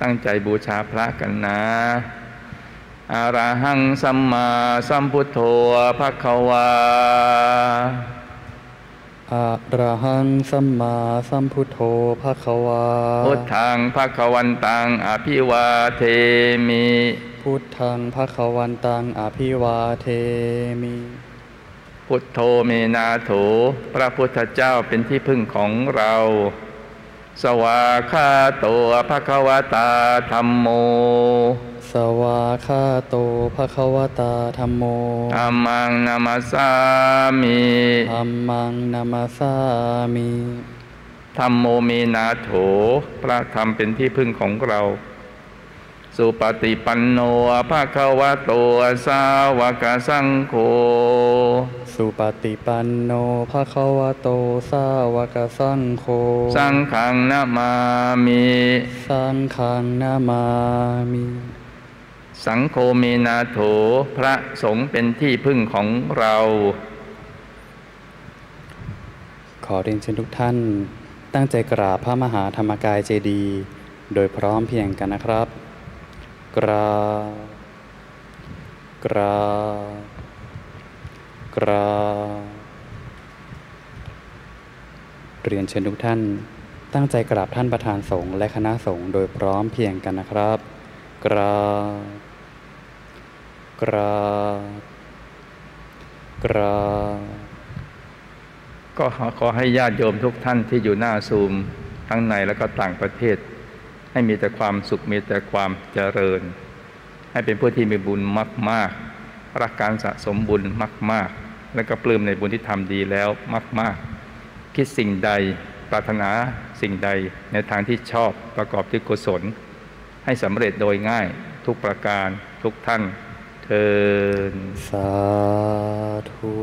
ตั้งใจบูชาพระกันนะอะระหังสัมมาสัมพุทโธภควาอะระหังสัมมาสัมพุทโธภควาพุทธังภควันตังอภิวาเทมิพุทธังภควันตังอภิวาเทมิพุทโธเมนาโถพระพุทธเจ้าเป็นที่พึ่งของเราสวากขาโตภควตาธัมโมสวากขาโตภควตาธัมโมธัมมังนามัสสามิธัมโมเมนาโถพระธรรมเป็นที่พึ่งของเราสุปฏิปันโนภควโตสาวกสังโฆสุปฏิปันโนภควโตสาวกสังโฆสังฆังนะมามิสังโฆเมนาโถพระสงฆ์เป็นที่พึ่งของเราขอเรียนเชิญทุกท่าน ตั้งใจกราบพระมหาธรรมกายเจดีย์โดยพร้อมเพรียงกันนะครับ กราบกราบกราบเรียนเชิญทุกท่านตั้งใจกราบท่านประธานสงฆ์และคณะสงฆ์โดยพร้อมเพรียงกันนะครับ กราบกราบกราบก็ขอให้ญาติโยมทุกท่านที่อยู่หน้าซูมทั้งในและก็ต่างประเทศให้มีแต่ความสุขมีแต่ความเจริญให้เป็นผู้ที่มีบุญมากๆรักการสะสมบุญมากๆและก็ปลื้มในบุญที่ทำดีแล้วมากๆคิดสิ่งใดปรารถนาสิ่งใดในทางที่ชอบประกอบด้วยกุศลให้สำเร็จโดยง่ายทุกประการทุกท่านเทินสาธุ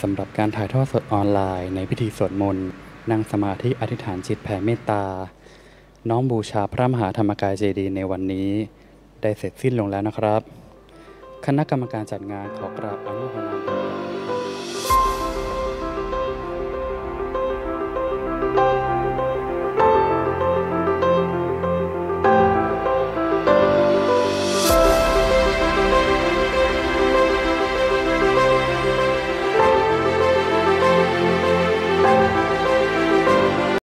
สำหรับการถ่ายทอดสดออนไลน์ในพิธีสวดมนต์นั่งสมาธิอธิษฐานจิตแผ่เมตตาน้อมบูชาพระมหาธรรมกายเจดีย์ในวันนี้ได้เสร็จสิ้นลงแล้วนะครับคณะกรรมการจัดงานขอกราบอนุโมทนา